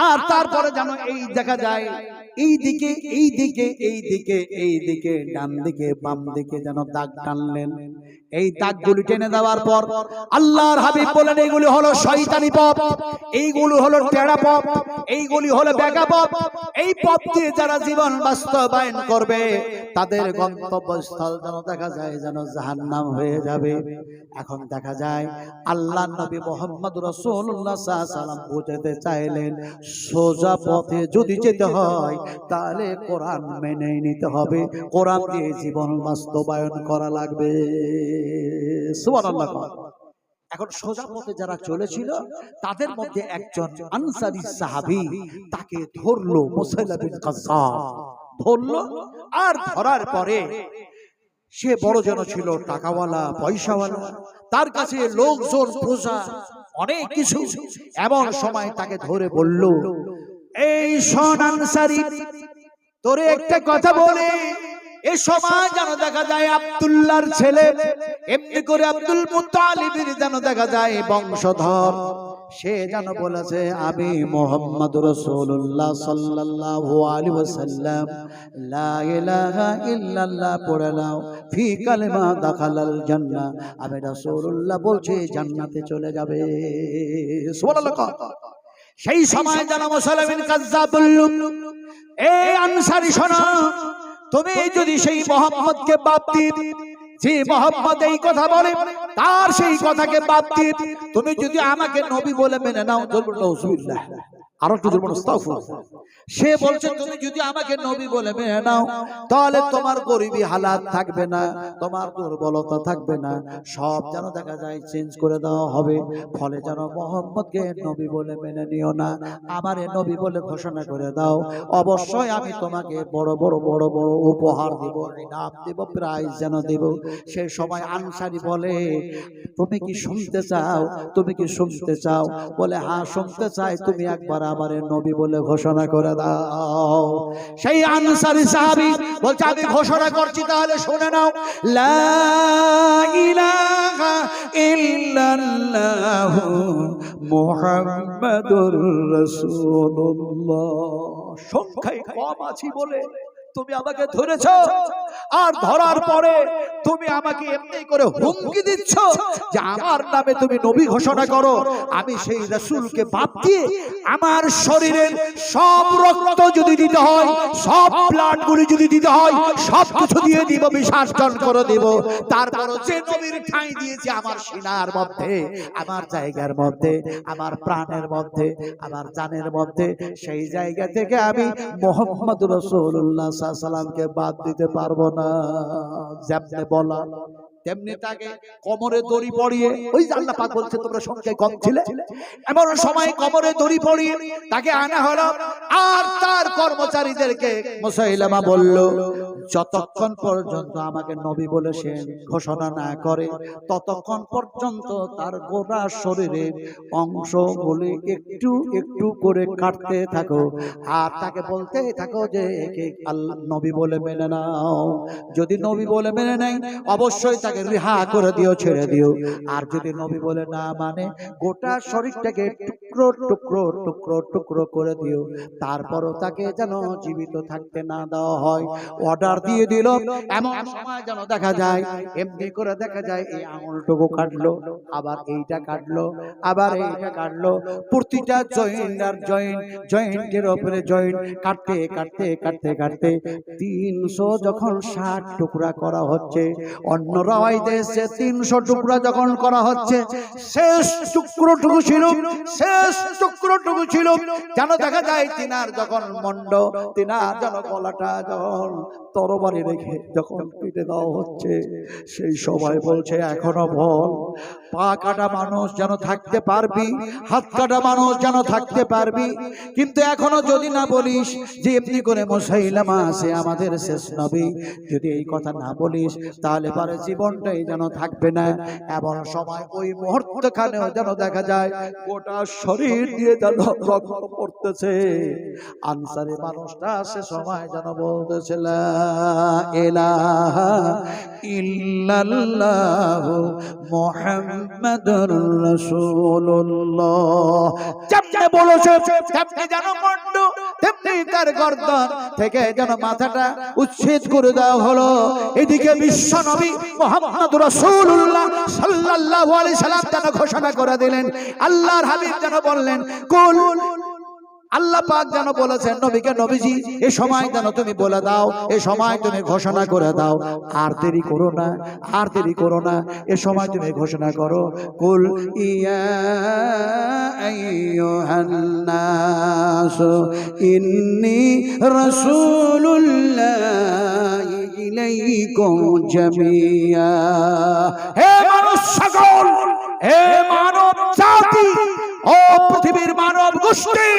আর তারপরে যেন এই দেখা যায় এই দিকে এই দিকে এই দিকে এই দিকে ডান দিকে বাম দিকে যেন দাগ টানলেন। এই দাগগুলি টেনে দেওয়ার পর আল্লাহর হাবিব বলেন এইগুলি হলো শয়তানি পথ, এইগুলো হলো টেড়া পথ, এইগুলি হলো বেকা পথ। এই পথ দিয়ে যারা জীবন বাস্তবায়ন করবে তাদের গন্তব্যস্থল যেন দেখা যায় যেন জাহান্নাম হয়ে যাবে। এখন দেখা যায় আল্লাহর নবী মুহাম্মদ রাসূলুল্লাহ সাল্লাল্লাহু আলাইহি ওয়াসাল্লাম বুঝাতে চাইলেন সোজা পথে যদি যেতে হয় তাহলে কোরআন মেনে নিতে হবে, কোরআন দিয়ে জীবন বাস্তবায়ন করা লাগবে। সুবহানাল্লাহ। এখন সোজা পথে যারা চলেছিল তাদের মধ্যে একজন আনসারী সাহাবী, তাকে ধরলো মুসাইলামা বিন কাজ্জাব, ধরলো। আর ধরার পরে সে বড় যেন ছিল টাকাওয়ালা পয়সাওয়ালা, তার কাছে লোকজন প্রজা অনেক কিছু। এমন সময় তাকে ধরে বলল, এই শোন আনসারী, তোরে একটা কথা বলে, এই সময় যেন দেখা যায় আব্দুল্লাহর ছেলে, এমনি করে আব্দুল মুত্তালিবের যেন দেখা যায় বংশধর, সে যেন বলেছে আমি মুহাম্মদুর রাসূলুল্লাহ সাল্লাল্লাহু আলাইহি ওয়াসাল্লাম লা ইলাহা ইল্লাল্লাহ পড়ে নাও, ফি কালিমা দাখালাল জান্নাহ, আমি রাসূলুল্লাহ বলছি জান্নাতে চলে যাবে। সুবহানাল্লাহ। সেই সময় যেন মুসলিমিন কাজ্জাব বলল, এই আনসারী শোনো, তুমি যদি সেই মুহাম্মদকে বাদ দিয়ে, যে মুহাম্মদ এই কথা বলে তার সেই কথাকে বাদ দিয়ে তুমি যদি আমাকে নবী বলে মেনে নাও, নাউযুবিল্লাহ, আর একটু বলুন আস্তাগফিরুল্লাহ। সে বলছে তুমি যদি আমাকে নবী বলে মেনে নাও, তাহলে তোমার গরিবী হালাত থাকবে না, তোমার দুর্বলতা থাকবে না, সব যেন দেখা যায় চেঞ্জ করে দেওয়া হবে। ফলে যেন মুহাম্মদকে নবী বলে মেনে নিও না, আমারে নবী বলে ঘোষণা করে দাও। অবশ্যই আমি তোমাকে বড় বড় বড় বড় উপহার দেব, ইনাম দেব, প্রাইজ যেন দেব। সেই সময় আনসারী বলে, তুমি কি শুনতে চাও? তুমি কি শুনতে চাও? বলে হ্যাঁ শুনতে চাই, তুমি একবার আমারে নবী বলে ঘোষণা করে দাও। সেই আনসারী সাহাবী বলছে আমি ঘোষণা করছি, তাহলে শুনে নাও, লা ইলাহা ইল্লাল্লাহু মুহাম্মাদুর রাসূলুল্লাহ। সংখ্যায় কম আছি বলে তুমি আমাকে ধরেছ, আর ধরার পরে তুমি আমাকে এমনি করে হুমকি দিচ্ছ যে আমার নামে তুমি নবী ঘোষণা করো। আমি সেই রাসূলকে বাদ দিয়ে আমার শরীরের সব রক্ত যদি দিতে হয়, সব ব্লাড গুলি যদি দিতে হয়, সব কিছু দিয়ে দিব, বিসর্জন করে দেব। তারপরও যে নবীর ঠাঁই দিয়েছে আমার সিনার মধ্যে, আমার জায়গার মধ্যে, আমার প্রাণের মধ্যে, আমার জানের মধ্যে, সেই জায়গা থেকে আমি মুহাম্মদুর রাসূলুল্লাহ সাল্লাল্লাহু আলাইহি ওয়াসাল্লামকে বাদ দিতে পারবো না। যেমনি বলা তেমনি তাকে কোমরে দড়ি পরিয়ে, ওই যে আল্লাহ পাক বলছে তোমরা সংখ্যায় কম ছিলে, এমন সময় কোমরে দড়ি পরিয়ে তাকে আনা হলো। আর তার কর্মচারীদেরকে মুসাইলামা বলল, যতক্ষণ পর্যন্ত আমাকে নবী বলে সে ঘোষণা না করে, ততক্ষণ পর্যন্ত তার গোটা শরীরে অংশগুলি একটু একটু করে কাটতে থাকো, আর তাকে বলতে থাকো যে একে আল্লাহ নবী বলে মেনে নাও। যদি নবী বলে মেনে নেয় অবশ্যই তাকে রিহা করে দিও, ছেড়ে দিও। আর যদি নবী বলে না মানে, গোটা শরীরটাকে টুকরো টুকরো টুকরো টুকরো করে দিও, তারপরও তাকে যেন জীবিত থাকতে না দেওয়া হয়। অর্ডার দিয়ে দিল। এমন সময় যেন দেখা যায়, এমনি করে দেখা যায় এই আঙুলটুকু কাটলো, আবার এইটা কাটলো, আবার এইটা কাটলো, প্রতিটা জয়েন্ট আর জয়েন্ট, জয়েন্টের উপরে জয়েন্ট কাটতে কাটতে কাটতে কাটতে 300 যখন 60 টুকরা করা হচ্ছে, অন্য রাওয়াইতে এসেছে 300 টুকরা যখন করা হচ্ছে, শেষ টুকরোটুকু ছিল, শেষ টুকরোটুকু ছিল যেন দেখা যায় তিনার যখন মন্ড, তিনার যেন গলাটা যখন তরবারি রেখে যখন কেটে দেওয়া হচ্ছে, সেই সময় বলছে এখনো বল, পা কাটা মানুষ যেন থাকতে পারবি, হাত কাটা মানুষ যেন থাকতে পারবি, কিন্তু এখনো যদি না বলিস যে এমনি করে মুসাইলামা আছে আমাদের শেষ নবী, যদি এই কথা না বলিস তাহলে পরে জীবনটাই যেন থাকবে না। এমন সময় ওই মুহূর্তখানেও যেন দেখা যায় গোটা শরীর দিয়ে যেন রক্ত পড়তেছে। আনসারী মানুষটা সে সময় যেন বলতেছে লা ইলাহা ইল্লাল্লাহু মুহাম্মাদুর রাসূলুল্লাহ। যেমনি বলেছে তেমনি যেন মুন্ড, তেমনি তার গর্দন থেকে যেন মাথাটা উচ্ছেদ করে দেওয়া হলো। এদিকে বিশ্ব নবী মুহাম্মদুর রাসূলুল্লাহ সাল্লাল্লাহু আলাইহি সাল্লাম যেন ঘোষণা করে দিলেন, আল্লাহর হাবিব যেন বললেন, কুল, আল্লাহ পাক যেন বলেছেন নবীকে, নবীজি এ সময় যেন তুমি বলে দাও, এ সময় তুমি ঘোষণা করে দাও, আর দেরি করো না, আর দেরি করো না, এ সময় তুমি ঘোষণা করো, কুল ইয়া আইয়ুহান নাস ইন্নী রাসূলুল্লাহি ইলাইকুম জামিয়া। হে মানুষ সকল, হে মানব জাতি, ও পৃথিবীর মানব গোষ্ঠী,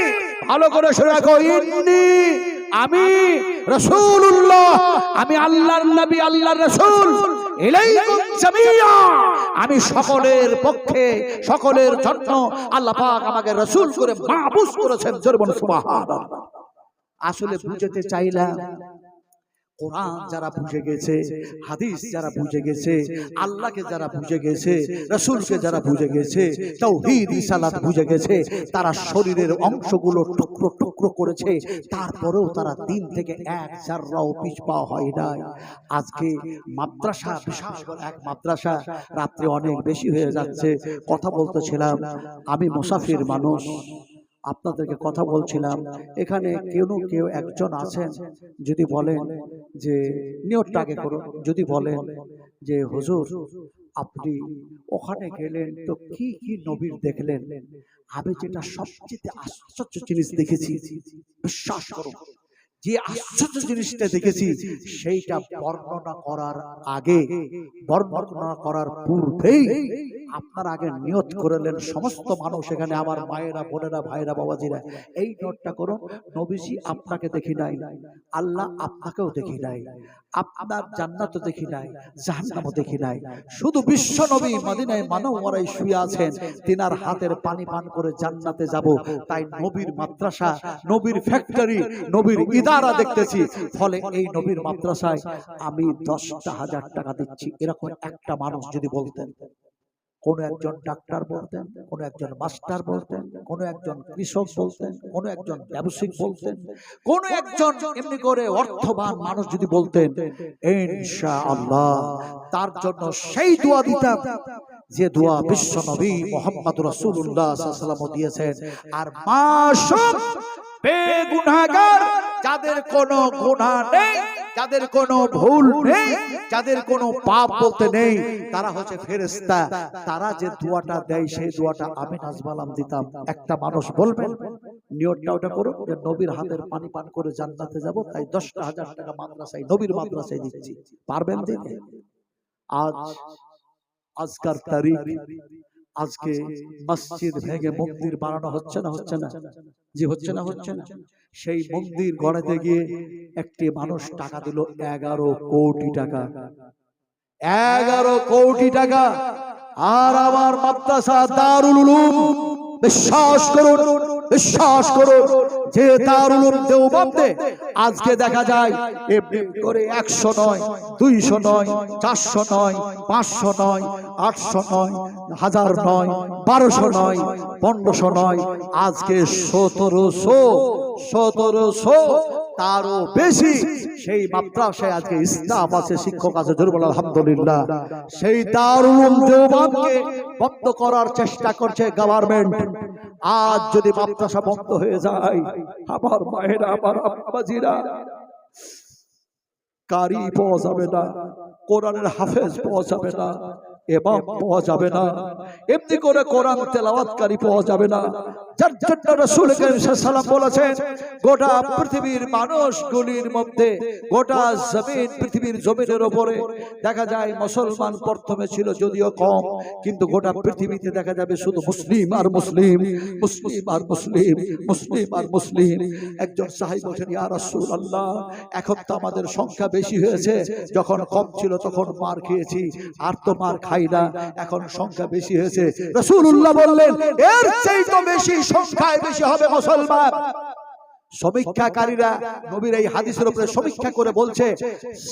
ভালো করে শুনে রাখো, ইন্নী আমি রাসূলুল্লাহ, আমি আল্লাহর নবী, আল্লাহর রাসূল, ইলাইকুম জামিয়া, আমি সকলের পক্ষে সকলের জন্য আল্লাহ পাক আমাকে রাসূল করে মাহবুস করেছেন। জোরে বলুন সুবহানাল্লাহ। আসলে বুঝতে চাইলাম কোরআন যারা বুঝে গেছে, হাদিস যারা বুঝে গেছে, আল্লাহকে যারা বুঝে গেছে, রাসূলকে যারা বুঝে গেছে, তাওহীদ রিসালাত বুঝে গেছে, তারা শরীরের অংশগুলো টুকরো টুকরো করেছে, তারপরেও তারা দিন থেকে এক জাররাও পিছপা হয় না। আজকে মাদ্রাসা, বিশাল এক মাদ্রাসা, রাত্রে অনেক বেশি হয়ে যাচ্ছে, কথা বলতেছিলাম, আমি মুসাফির মানুষ, আপনাদেরকে কথা বলছিলাম, এখানে কেউ একজন আছেন যদি বলেন যে নিয়তটা আগে করুন, যদি বলেন যে হুজুর আপনি ওখানে গেলেন তো কি কি নবীর দেখলেন, আমি যেটা সবচেয়ে আশ্চর্য জিনিস দেখেছি, বিশ্বাস করুন যে আশ্চর্য জিনিসটা দেখেছি সেইটা বর্ণনা করার আগে, বর্ণনা করার পূর্বেই আপনার আগে নিয়ত করলেন সমস্ত মানুষ, এখানে আমার মায়েরা, বোনেরা, ভাইরা, বাবাজিরা, এই নিয়তটা করুন, নবীজি আপনাকে দেখি নাই, আল্লাহ আপনাকেও দেখি নাই, আপনার জান্নাতও দেখি নাই, জাহান্নামও দেখি নাই, শুধু বিশ্ব নবী মদিনায় মানবমরাই শুয়ে আছেন, তিনার হাতের পানি পান করে জান্নাতে যাব, তাই নবীর মাদ্রাসা, নবীর ফ্যাক্টরি, নবীর ইদারা দেখতেছি, ফলে এই নবীর মাদ্রাসায় আমি 10,000 টাকা দিচ্ছি, এরকম একটা মানুষ যদি বলতেন, কোন একজন ডাক্তার বলতেন, কোন একজন মাস্টার বলতেন, কোন একজন কৃষক বলতেন, কোন একজন ব্যবসায়িক বলতেন, কোন একজন এমনি করে অর্থবান মানুষ যদি বলতেন, ইনশাআল্লাহ তার জন্য সেই দোয়া দিতাম যে দোয়া বিশ্ব নবী মুহাম্মদ রাসূলুল্লাহ সাল্লাল্লাহু আলাইহি ওয়াসাল্লাম দিয়েছেন। আর মাসুম বেগুনাহগার, যাদের কোনো গুনাহ নেই, যাদের কোনো ভুল নেই, যাদের কোনো পাপ বলতে নেই, তারা হচ্ছে ফেরেশতা, তারা যে দোয়াটা দেয় সেই দোয়াটা আমি নাজমালাম দিতাম। একটা মানুষ বলবেন নিয়তটা ওটা করো যে নবীর হাতের পানি পান করে জান্নাতে যাব, তাই 10,000 টাকা মাদ্রাসায়, নবীর মাদ্রাসায় দিচ্ছি, পারবেন দিতে? আজকার তারিখ, আজকে মসজিদ ভেঙে মন্দির বানানো হচ্ছে না, হচ্ছে না, জি হচ্ছে না, হচ্ছে না। সেই মন্দির গড়াতে গিয়ে একটি মানুষ টাকা দিল 11 কোটি টাকা, 11 কোটি টাকা। আর আমার মাদ্রাসা দারুল উলুম, বিশ্বাস করুন, বিশ্বাস করুন, যে দারুল উলুম দেওবন্দে আজকে দেখা যায় এমনি করে 100 নয়, 200 নয়, 400 নয়, 500 নয়, 800 নয়, 1000 নয়, 1200 নয়, 1500 নয়, আজকে 1700 তারও বেশি সেই মাদ্রাসায় আজকে স্টাফ আছে, শিক্ষক আছে, জোরে বলেন আলহামদুলিল্লাহ। সেই দারুল উলুম দেওবন্দকে বন্ধ করার চেষ্টা করছে গভর্নমেন্ট। আজ যদি মাদ্রাসা বন্ধ হয়ে যায়, আমার মায়েরা, আমার আব্বাজিরা, কারি পাওয়া যাবে না, কোরআনের হাফেজ পাওয়া যাবে না, ইমাম পাওয়া যাবে না, এমনি করে কোরআন তেলাওয়াতকারী পাওয়া যাবে না। যার জন্য রাসূল কারীম সাল্লাল্লাহু আলাইহি ওয়াসাল্লাম বলেছেন, গোটা পৃথিবীর মানুষগুলির মধ্যে, গোটা জমিন, পৃথিবীর জমিনের উপরে দেখা যায় মুসলমান প্রথমে ছিল যদিও কম, কিন্তু গোটা পৃথিবীতে দেখা যাবে শুধু মুসলিম আর মুসলিম, মুসলিম আর মুসলিম, মুসলিম আর মুসলিম। একজন সাহাবী বলেন, ইয়া রাসূলুল্লাহ, এখন তো আমাদের সংখ্যা বেশি হয়েছে, যখন কম ছিল তখন মার খেয়েছি, আর তো মার খাই না, এখন সংখ্যা বেশি হয়েছে। রাসূলুল্লাহ বললেন, এর চাইতে বেশি সংখ্যায় বেশি হবে মুসলমান। সমীক্ষাকারীরা নবীর এই হাদিসের উপরে সমীক্ষা করে বলছে,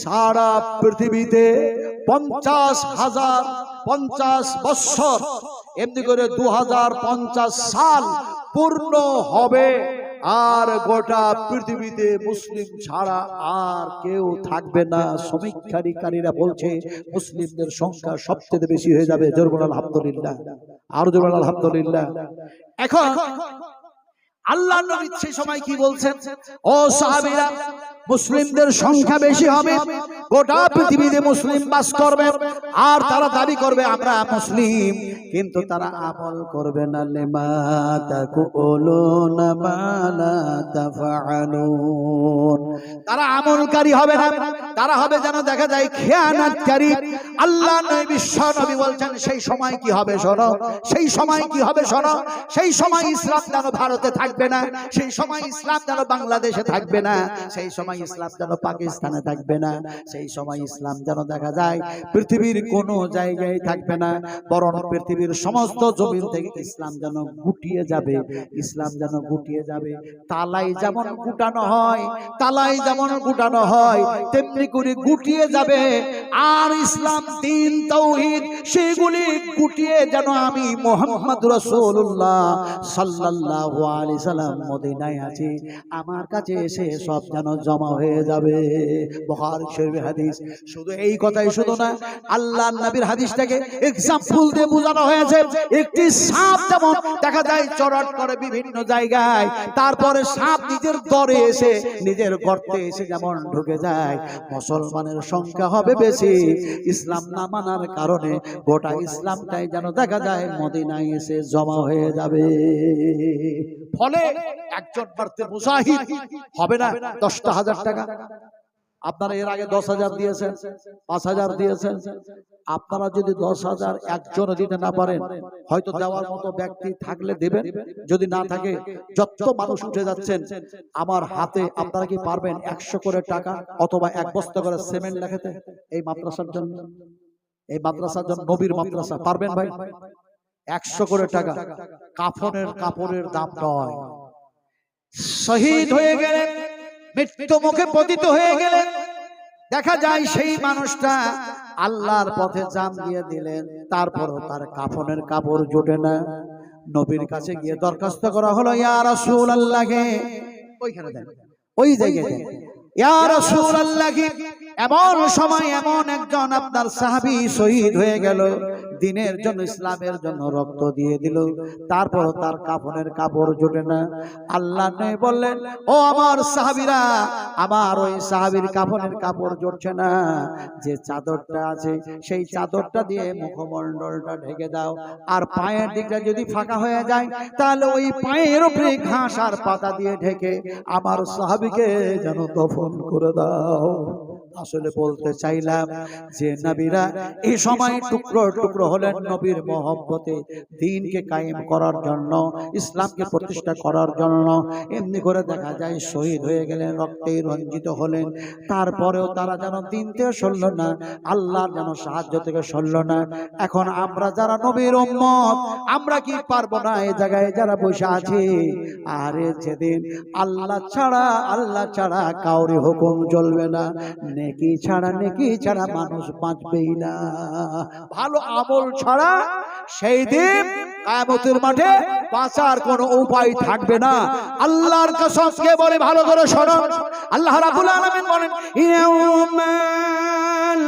সারা পৃথিবীতে 50 বছর, এমনি করে 2050 সাল পূর্ণ হবে, আর গোটা পৃথিবীতে মুসলিম ছাড়া আর কেউ থাকবে না। সমীক্ষাকারীরা বলছে মুসলিমদের সংখ্যা সবচেয়ে বেশি হয়ে যাবে। জোরে বলেন আলহামদুলিল্লাহ, আর জোরে বলেন আলহামদুলিল্লাহ। এখন আল্লাহর নবী সেই সময় কি বলছেন, ও সাহাবীরা, মুসলিমদের সংখ্যা বেশি হবে, গোটা পৃথিবীতে মুসলিম বাস করবে, আর তারা দাবি করবে আমরা মুসলিম, কিন্তু তারা আমল করবে না। লিমা তাকুলুনা মা লা তাফআলুন, তারা আমলকারী হবে না, তারা হবে যেন দেখা যায় খেয়ানতকারী। আল্লাহ নবী বিশ্ব নবী বলছেন সেই সময় কি হবে শোনো, সেই সময় কি হবে শোনো। সেই সময় ইসলাম যেন ভারতে থাকবে না, সেই সময় ইসলাম যেন বাংলাদেশে থাকবে না, সেই সময় ইসলাম যেন পাকিস্তানে থাকবে না, সেই সময় ইসলাম যেন দেখা যায় পৃথিবীর কোনো জায়গায় থাকবে না, বরং পৃথিবীর সমস্ত জমিন থেকে ইসলাম যেন গুটিয়ে যাবে, ইসলাম যেন গুটিয়ে যাবে। তালাই যেমন গুটানো হয়, তালাই যেমন গুটানো হয়, তেমনি করে গুটিয়ে যাবে। আর ইসলাম দ্বীন তাওহীদ সেগুলি গুটিয়ে যেন আমি মুহাম্মদ রাসূলুল্লাহ সাল্লাল্লাহু আলাইহি সাল্লাম মদিনায় আছি, আমার কাছে এসে সব যেন জমা হয়ে যাবে। বুখারী শরীফের হাদিস। শুধু এই কথাই শুধু না, আল্লাহর নবীর হাদিসটাকে এক্সাম্পল দিয়ে বোঝানো হয়েছে। একটি সাপ যেমন দেখা যায় চড়াট করে বিভিন্ন জায়গায়, তারপরে সাপ নিজের দরে এসে নিজের গর্তে এসে যেমন ঢুকে যায়, মুসলমানের সংখ্যা হবে বেশি, ইসলাম না মানার কারণে গোটা ইসলামটাই যেন দেখা যায় মদিনায় এসে জমা হয়ে যাবে। ফলে একজন বাড়তে মুজাহিদ হবে না 10,000 টাকা। আপনারা এর আগে 10,000 দিয়েছেন, 5,000 দিয়েছেন। আপনারা যদি 10,000 একজন দিতে না পারেন, হয়তো দেওয়ার মতো ব্যক্তি থাকলে দেবেন, যদি না থাকে যত মানুষ উঠে যাচ্ছেন আমার হাতে, আপনারা কি পারবেন 100 করে টাকা অথবা 1 বস্তা করে সিমেন্ট লাগাতে এই মাদ্রাসার জন্য? এই মাদ্রাসার জন্য, নবীর মাদ্রাসা, পারবেন ভাই? 100 করে টাকা। কাফনের কাপড়ের দাম নয়। শহীদ হয়ে গেলেন, মৃত্যু মুখে পতিত হয়ে গেলেন, দেখা যায় সেই মানুষটা আল্লাহর পথে জান দিয়ে দিলেন, তারপরও তার কাফনের কাপড় জোটে না। নবীর কাছে গিয়ে দরখাস্ত করা হলো, ইয়া রাসূলুল্লাহ, ওইখানে দেন, ওই জায়গায় দেন, ইয়া রাসূলুল্লাহ, এমন সময় এমন একজন আপনার সাহাবী শহীদ হয়ে গেল, দ্বীনের জন্য, ইসলামের জন্য রক্ত দিয়ে দিল, তারপর তার কাফনের কাপড় জোটে না। আল্লাহ নবী বললেন, ও আমার সাহাবীরা, আমার ওই সাহাবীর কাফনের কাপড় জুটছে না, যে চাদরটা আছে সেই চাদরটা দিয়ে মুখমণ্ডলটা ঢেকে দাও, আর পায়ের দিকটা যদি ফাঁকা হয়ে যায় তাহলে ওই পায়ের উপরে ঘাস আর পাতা দিয়ে ঢেকে আমার সাহাবীকে যেন দফন করে দাও। আসলে বলতে চাইলাম যে নবীরা এই সময় টুকরো টুকরো হলেন নবীর মহব্বতে, দ্বীনকে কায়েম করার জন্য, ইসলামকে প্রতিষ্ঠা করার জন্য। এমনি করে দেখা যায় শহীদ হয়ে গেলেন, রক্তে রঞ্জিত হলেন, তারপরেও তারা যেন দ্বীন থেকে সরল না, আল্লাহর যেন সাহায্য থেকে সরল না। এখন আমরা যারা নবীর উম্মত, আমরা কি পারবো না এই জায়গায় যারা বসে আছি? আরে যেদিন আল্লাহ ছাড়া কাউরি হুকুম চলবে না, নেকি ছাড়া মানুষ বাঁচবেই না, ভালো আমল ছাড়া সেই দিন কিয়ামতের মাঠে বাঁচার কোনো উপায় থাকবে না। আল্লাহর কসম কে বলে ভালো করে শোনো, আল্লাহ রাব্বুল আলামিন বলেন, ইয়াউমা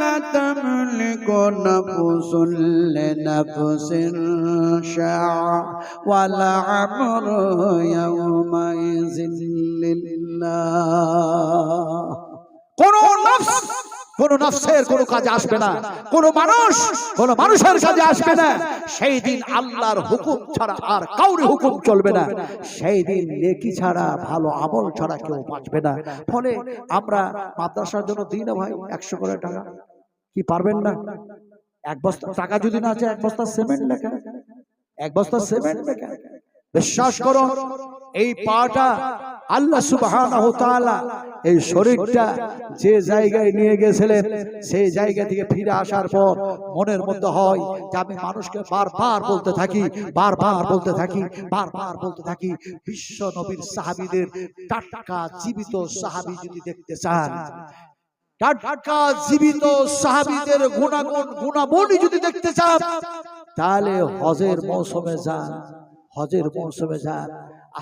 লা তামলিকু নাফসুন লিনাফসিন শা'a ওয়া লা আমরু ইয়াউমা ইযিন লিল্লাহ। কোন নফসের কোন কাজে আসবে না, কোন মানুষের কাজে আসবে না। সেই দিন আল্লাহর হুকুম ছাড়া আর কাউরি হুকুম চলবে না। সেই দিন নেকি ছাড়া, ভালো আমল ছাড়া কেউ বাঁচবে না। ফলে আমরা মাদ্রাসার জন্য দিই না ভাই 100 করে টাকা, কি পারবেন না? 1 বস্তা টাকা যদি না আছে, 1 বস্তা সিমেন্ট লেখা, 1 বস্তা সিমেন্ট লেখা। বিশ্বাস করো, এই পাটা আল্লাহ সুবহানাহু ওয়া তাআলা এই শরীরটা যে জায়গায় নিয়ে গেছিলেন, সেই জায়গা থেকে ফিরে আসার পর মনের মধ্যে হয় যে আমি মানুষকে বারবার বলতে থাকি, বিশ্ব নবীর সাহাবীদের টাটকা জীবিত সাহাবী যদি দেখতে চান, টাটকা জীবিত সাহাবীদের গুণাবলী যদি দেখতে চান, তাহলে হজের মৌসুমে যান।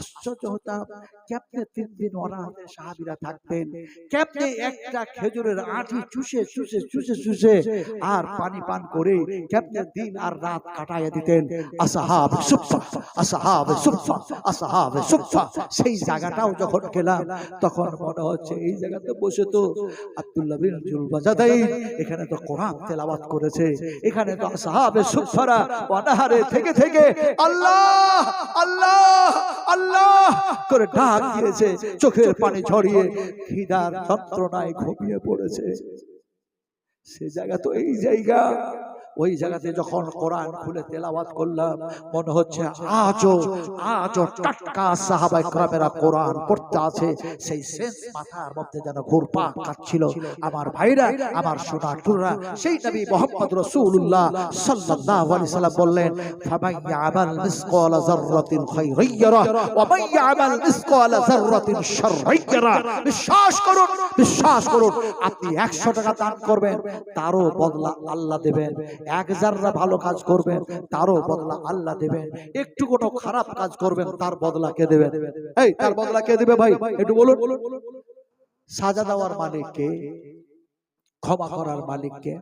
আশ্চর্য হতাম, কেমনে 3 দিন অনাহারে সাহাবীরা থাকতেন, কেমনে একটা খেজুরের আঁটি চুষে আর পানি পান করে কেমনে দিন আর রাত কাটাইয়া দিতেন। আসহাবে সুফফা। সেই জায়গাটাও যখন গেলাম তখন মনে হচ্ছে এই জায়গাতে বসে তো আব্দুল্লাহ বিন জুলবাজাদাইন এখানে তো কোরআন তেলাওয়াত করেছে, এখানে তো আসহাবে সুফফারা অনাহারে থেকে আল্লাহ আল্লাহ আল্লাহ করে ডাক দিয়েছে, চোখের পানি ঝরিয়ে খিদার যন্ত্রণায় ঘুমিয়ে পড়েছে। সে জায়গা তো এই জায়গা, ওই জায়গাতে যখন কোরআন খুলে তেলাওয়াত করলাম মনে হচ্ছে আজও টাটকা সাহাবায়ে কেরামেরা কোরআন পড়তে আছে, সেই সেন্স মাথার মধ্যে যেন ঘুরপাক খাচ্ছিল। আমার ভাইরা, আমার সোনাটুরা, সেই নবী মুহাম্মদ রাসূলুল্লাহ সাল্লাল্লাহু আলাইহি সাল্লাম বললেন, ফামান ইয়ামাল মিসকালা যাররাতিন খায়রান ইয়ারা ওয়া মান ইয়ামাল মিসকালা যাররাতিন শাররান ইয়ারা। বিশ্বাস করুন, আপনি 100 টাকা দান করবেন, তারও বদলা আল্লাহ দেবেন। 1 জাররা ভালো কাজ করবেন, তারও বদলা আল্লাহ দেবেন। একটু কোনো খারাপ কাজ করবেন, তার বদলা কে দেবেন? এই তার বদলা কে দেবে ভাই? একটু বলুন। সাজা দেওয়ার মালিক কে? ক্ষমা করার মালিক কে?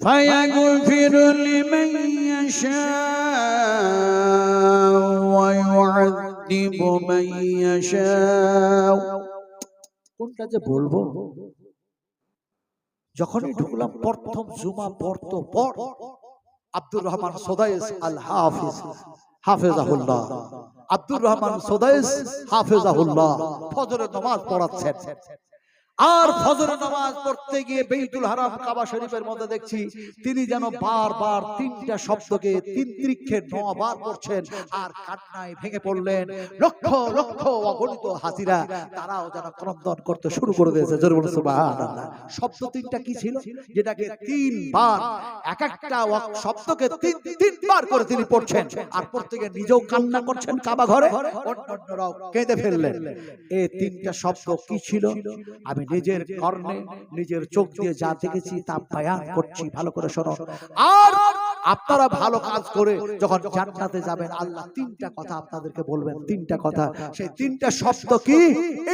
ফায়াগফিরু লিমান ইয়াশা ওয়া ইউআযযিবু মান ইয়াশা। কোনটা যে বলবো? যখনই ঢুকলাম প্রথম জুমা পড়তো পর আব্দুর রহমান সুদাইস আল হাফিজ হাফেজাহুল্লাহ, আব্দুর রহমান সুদাইস হাফেজাহুল্লাহ ফজরের নামাজ পড়াচ্ছেন। আর ফজরের নামাজ পড়তে গিয়ে বাইতুল হারাম কাবা শরীফের মধ্যে দেখছি তিনি যেন বারবার 3টা শব্দকে 3 ত্রিক্ষে 9 বার পড়ছেন, আর কান্নায় ভেঙে পড়লেন। লক্ষ লক্ষ অগণিত হাজিরা তারাও যেন ক্রন্দন করতে শুরু করে দিয়েছে। জোরে বলুন সুবহানাল্লাহ। শব্দ 3টা কি ছিল? যেটাকে 3 বার, এক একটা শব্দকে 3 বার করে তিনি পড়ছেন, আর পড়তে গিয়ে নিজেও কান্না করছেন কাবা ঘরে, অন্যরাও কেঁদে ফেললেন। এই 3টা শব্দ কি ছিল? আমি নিজের কর্ণে নিজের চোখ দিয়ে যা দেখেছি তা বয়ান করছি, ভালো করে শোনো। আর আপনারা ভালো কাজ করে যখন জান্নাতে যাবেন, আল্লাহ 3টা কথা আপনাদেরকে বলবেন। 3টা কথা, সেই 3টা শব্দ কি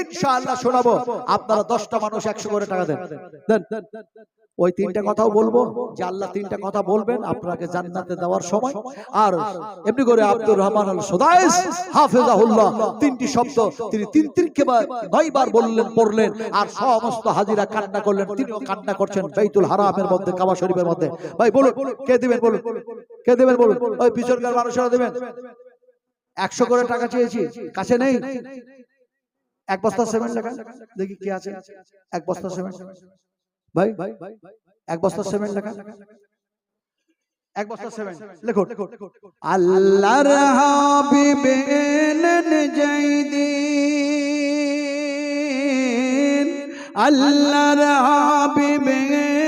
ইনশাআল্লাহ শোনাবো। আপনারা 10টা মানুষ 100 করে টাকা দেন। ওই 3টা কথাও বলবো, যে আল্লাহ 3টা কথা বলবেন আপনাকে জান্নাতে দেওয়ার সময়। আর এমনি করে আব্দুর রহমান আল সুদাইস হাফেজাহুল্লাহ 3টি শব্দ তিনি 3 ত্রিক্ষে 9 বার বললেন, পড়লেন, আর সমস্ত হাজিরা কান্না করলেন। তিনিও কান্না করছেন বাইতুল হারামের মধ্যে, কাবা শরীফের মধ্যে। ভাই বলুন, কে দিবেন? বলুন কে দিবেন? বলুন। ওই পিছনকার মানুষরা দিবেন। 100 করে টাকা চেয়েছি, কাছে নেই। 1 বস্তা সিমেন্ট লেখা, দেখি কি আছে। 1 বস্তা সিমেন্ট ভাই, 1 বস্তা সিমেন্ট লেখা, 1 বস্তা সিমেন্ট লেখো। আল্লাহর হাবিব এলেন যেদিন, আল্লাহর হাবিব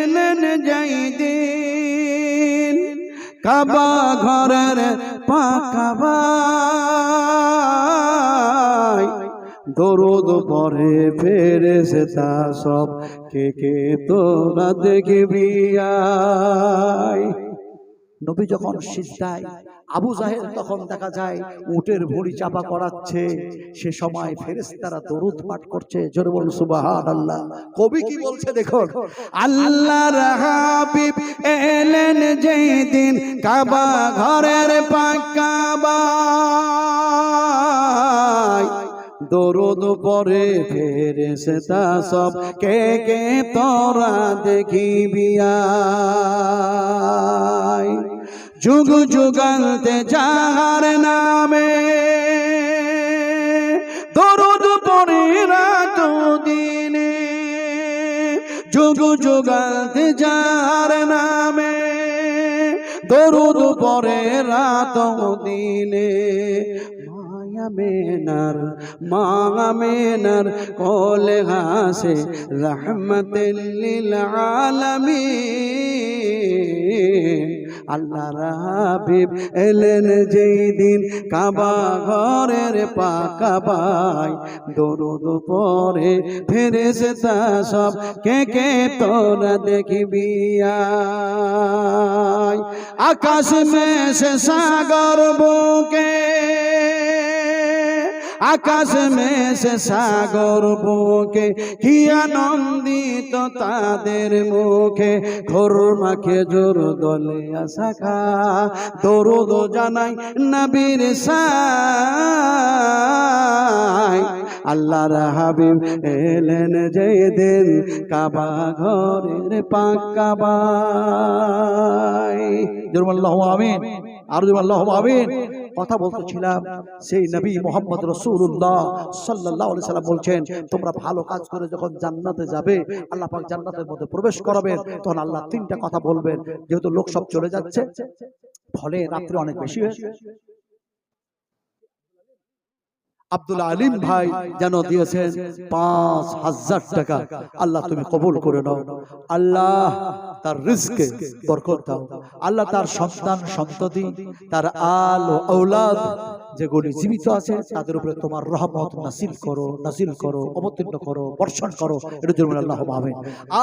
এলেন যেদিন, কাবা ঘরের পাকা ভাই, দরুদ পড়ে ফেরেশতা সব কে কে তোরা দেখবি আয়। নবী যখন সিজদায়, আবু জাহেল তখন দেখা যায় উটের ভুঁড়ি চাপা করাচ্ছে, সে সময় ফেরেশতারা দরুদ পাঠ করছে। জোরে বলুন সুবহানাল্লাহ। কবি কি বলছে দেখুন, আল্লাহর হাবিব এলেন যেদিন, কাবা ঘরের পাকা ভাই, দরুদ পড়ে ফেরেশতা সব কে কে তোরা দেখবি আয়। যুগ যুগান্তে যার নামে দরুদ পড়ে রাত দিনে, যুগ যুগান্তে যার নামে দরুদ পড়ে রাত দিনে। মা আমেনার কোলে হাসে রহমতুল লিল আলামিন। আল্লাহর হাবিব এলেন যেদিন, কাবা ঘরের পাকা ভাই, দরুদ পড়ে ফেরেশতা সব কে কে তোরা দেখবি আয়। আকাশ में से সাগর বুকে, আকাশ में से সাগর বুকে, কি আনন্দিত তাদের মুখে, খোরমা খেজুর দলে শাখা, দরুদ জানাই নবীর সায়। আল্লাহর হাবিব এলেন যেদিন, কাবা ঘরের পাকা ভাই। জোরে আল্লাহু আমিন, আর জোরে আল্লাহু আমিন। কথা বলতেছিলাম, সেই নবী মুহাম্মদ রাসূলুল্লাহ সাল্লাল্লাহু আলাইহি সাল্লাম বলছেন, তোমরা ভালো কাজ করে যখন জান্নাতে যাবে, আল্লাহ পাক জান্নাতের মধ্যে প্রবেশ করাবেন, তখন আল্লাহ তিনটা কথা বলবেন। যেহেতু লোক সব চলে যাচ্ছে, ফলে রাত্রি অনেক বেশি হয়েছে, আব্দুল আলিম ভাই যেন দিয়েছেন ৫,০০০ টাকা। আল্লাহ তুমি কবুল করে নাও, আল্লাহ তার রিজকে বরকত দাও, আল্লাহ তার সন্তান সন্ততি, তার আল ও ঔলাদ যেগুলি জীবিত আছে তাদের উপরে তোমার রহমত নাসিল করো, অবতীর্ণ করো, বর্ষণ করো, এটা জন্য আল্লাহ আমিন।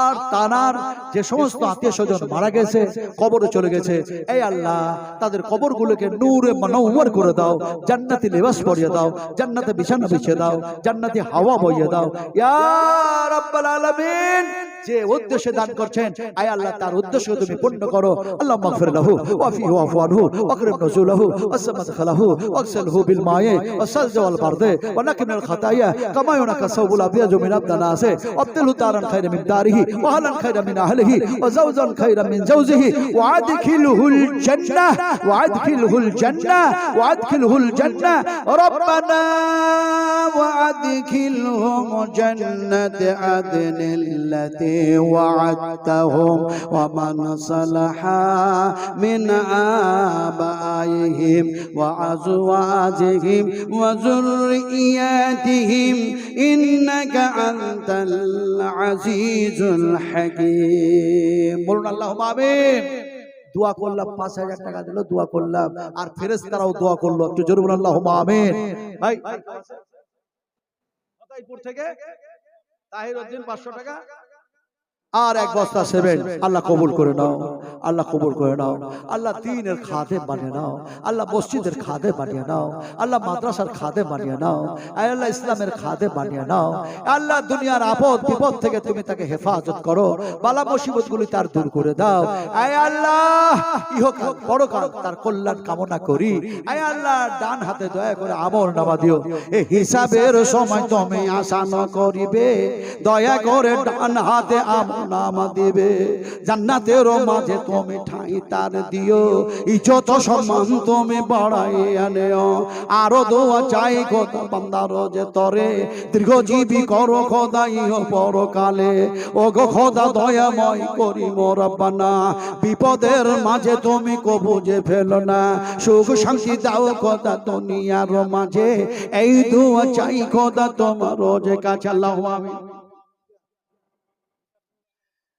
আর তার যে সমস্ত আত্মীয় স্বজন মারা গেছে, কবরে চলে গেছে, এই আল্লাহ তাদের কবরগুলোকে নূরে মুনাওয়ার করে দাও, জান্নাতি লিবাস পরিয়ে দাও, জান্নাতে বিছানা বিছিয়ে দাও, জান্নাতি হাওয়া বইয়ে দাও ইয়া রাব্বাল আলামিন। যে উদ্দেশ্যে দান করছেন, আয় আল্লাহ তার উদ্দেশ্য তুমি পূর্ণ করো। আল্লাহ মাগফির লাহু ওয়া ফিহি ওয়াফু আনহু ওয়াকরিম নুজুলাহু ওয়াসমাদ খালাহু ওয়াগসিলহু বিল মায়ে ওয়াসালজ ওয়াল বারদে ওয়া নাকি মিনাল খাতায়া কামা ইউনাকা সাওবুল আবিয়াজু মিন আবদানাসে আবদিলহু তারান খায়রাম মিন দারিহি ওয়া আহলান খায়রাম মিন আহলিহি ওয়া যাওজান খায়রাম মিন যাওজিহি ওয়া আদখিলহুল জান্নাহ রাব্বানা ওয়া আদখিলহুম জান্নাতে আদনিল্লাতি وعدتهم ومن صلح من آبائهم وأزواجهم وذرياتهم إنك أنت العزيز الحكيم বলুন আল্লাহুম্মা আমিন। দোয়া করলাম, ৫,০০০ টাকা দিল, দোয়া করলাম, আর ফেরেশতারাও দোয়া করলো, একটু জোরে বলুন আল্লাহুম্মা আমিন। ভাই মাদারীপুর থেকে তাহিরউদ্দিন ৫০০ টাকা আর এক বস্তা সেবেন, আল্লাহ কবুল করে নাও, আল্লাহ কবুল করে নাও, আল্লাহ দ্বীনের খাদেম বানিয়ে নাও, আল্লাহ মসজিদের খাদেম বানিয়ে নাও, আল্লাহ মাদ্রাসার খাদেম বানিয়ে নাও, আল্লাহ ইসলামের খাদেম বানিয়ে নাও, আল্লাহ দুনিয়ার আপদ বিপদ থেকে তুমি তাকে হেফাজত করো, বালা মুসিবত গুলি তার দূর করে দাও। আয় আল্লাহ ইহকাল পরকাল তার কল্যাণ কামনা করি। আয় আল্লাহ ডান হাতে দয়া করে আমল নামা দিও, এই হিসাবের সময় তুমি আসান করিবে, দয়া করে ডান হাতে আমল নামা দিবে, জান্নাতের মাঝে তুমি ঠাঁই তার দিও, ইজ্জত সম্মান তুমি বাড়াই আনেও। আরো দোয়া চাই খোদা বান্দার যে তরে দীর্ঘজীবী করো খোদা ইহ পরকালে, ও গো খোদা দয়াময় করিম রব্বানা, বিপদের মাঝে তুমি কবু যে ফেলো না, সুখ শান্তি দাও খোদা দুনিয়ার মাঝে, এই দোয়া চাই খোদা তোমার যে কাছে। আল্লাহু আমিন।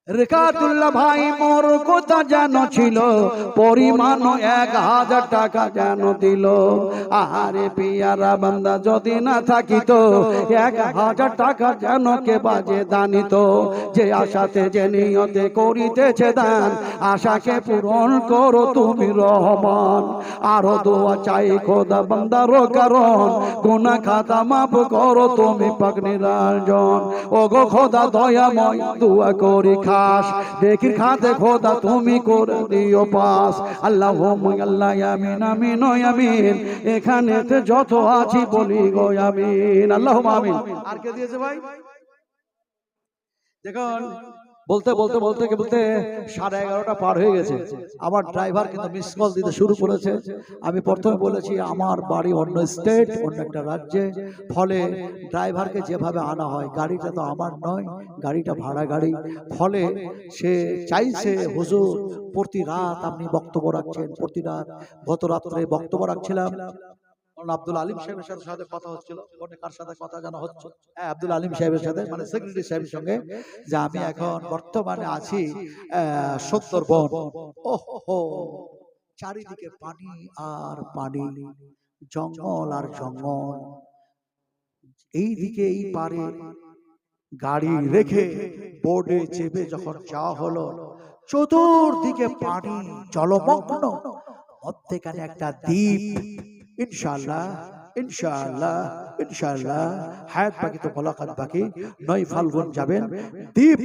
রেখাতুল্লাহ ভাই মোর কথা যেন ছিল, পরিমাণ ১,০০০ টাকা যেন দিল, আরে পিয়ারা বান্দা যদি না থাকিত ১,০০০ টাকা যেন কে বাজে দানিত, যে আশাতে যে নিয়তে করিতেছে দান, আশাকে পূরণ করো তুমি রহমান। আরো দোয়া চাই খোদা বান্দার কারণ, গুনাহ খাতা মাফ করো তুমি পাক নিরঞ্জন, ও গো খোদা দয়াময় দোয়া করি দেখির খাতে খোদা তুমি করে দিও পাস। আল্লাহুম্মা আল্লাহ আমিন আমিন ও আমিন, এখানেতে যত আছি বলি গো আমিন। আল্লাহুম্মা আমিন। আর কে দিয়েছে ভাই? দেখুন বলতে বলতে বলতে বলতে 11:30 পার হয়ে গেছে, আমার ড্রাইভার কিন্তু মিস কল দিতে শুরু করেছে। আমি প্রথমে বলেছি আমার বাড়ি অন্য স্টেট, অন্য একটা রাজ্যে, ফলে ড্রাইভারকে যেভাবে আনা হয়, গাড়িটা তো আমার নয়, গাড়িটা ভাড়া গাড়ি, ফলে সে চাইছে হুজুর প্রতি রাত আপনি বক্তব্য রাখছেন, প্রতি রাত। গত রাত্রে বক্তব্য রাখছিলাম, আব্দুল আলিম সাহেবের সাথে কথা হচ্ছিল, কার সাথে কথা জানা হচ্ছে, হ্যাঁ আব্দুল আলিম সাহেবের সাথে, মানে সেক্রেটারি সাহেবের সঙ্গে, যে আমি এখন বর্তমানে আছি সুন্দরবন। ওহো, চারিদিকে পানি আর পানি, জঙ্গল আর জঙ্গল, এই দিকে এই পারে গাড়ি রেখে বোর্ডে চেপে যখন যাওয়া হলো, চতুর্দিকে পানি জলমগ্ন, মধ্যেখানে একটা দ্বীপ। ইনশাআল্লাহ ইনশাআল্লাহ ইনশাআল্লাহ হায়াত বাকি তো মোলাকাত বাকি, 9 ফাল্গুন যাবেন দ্বীপ।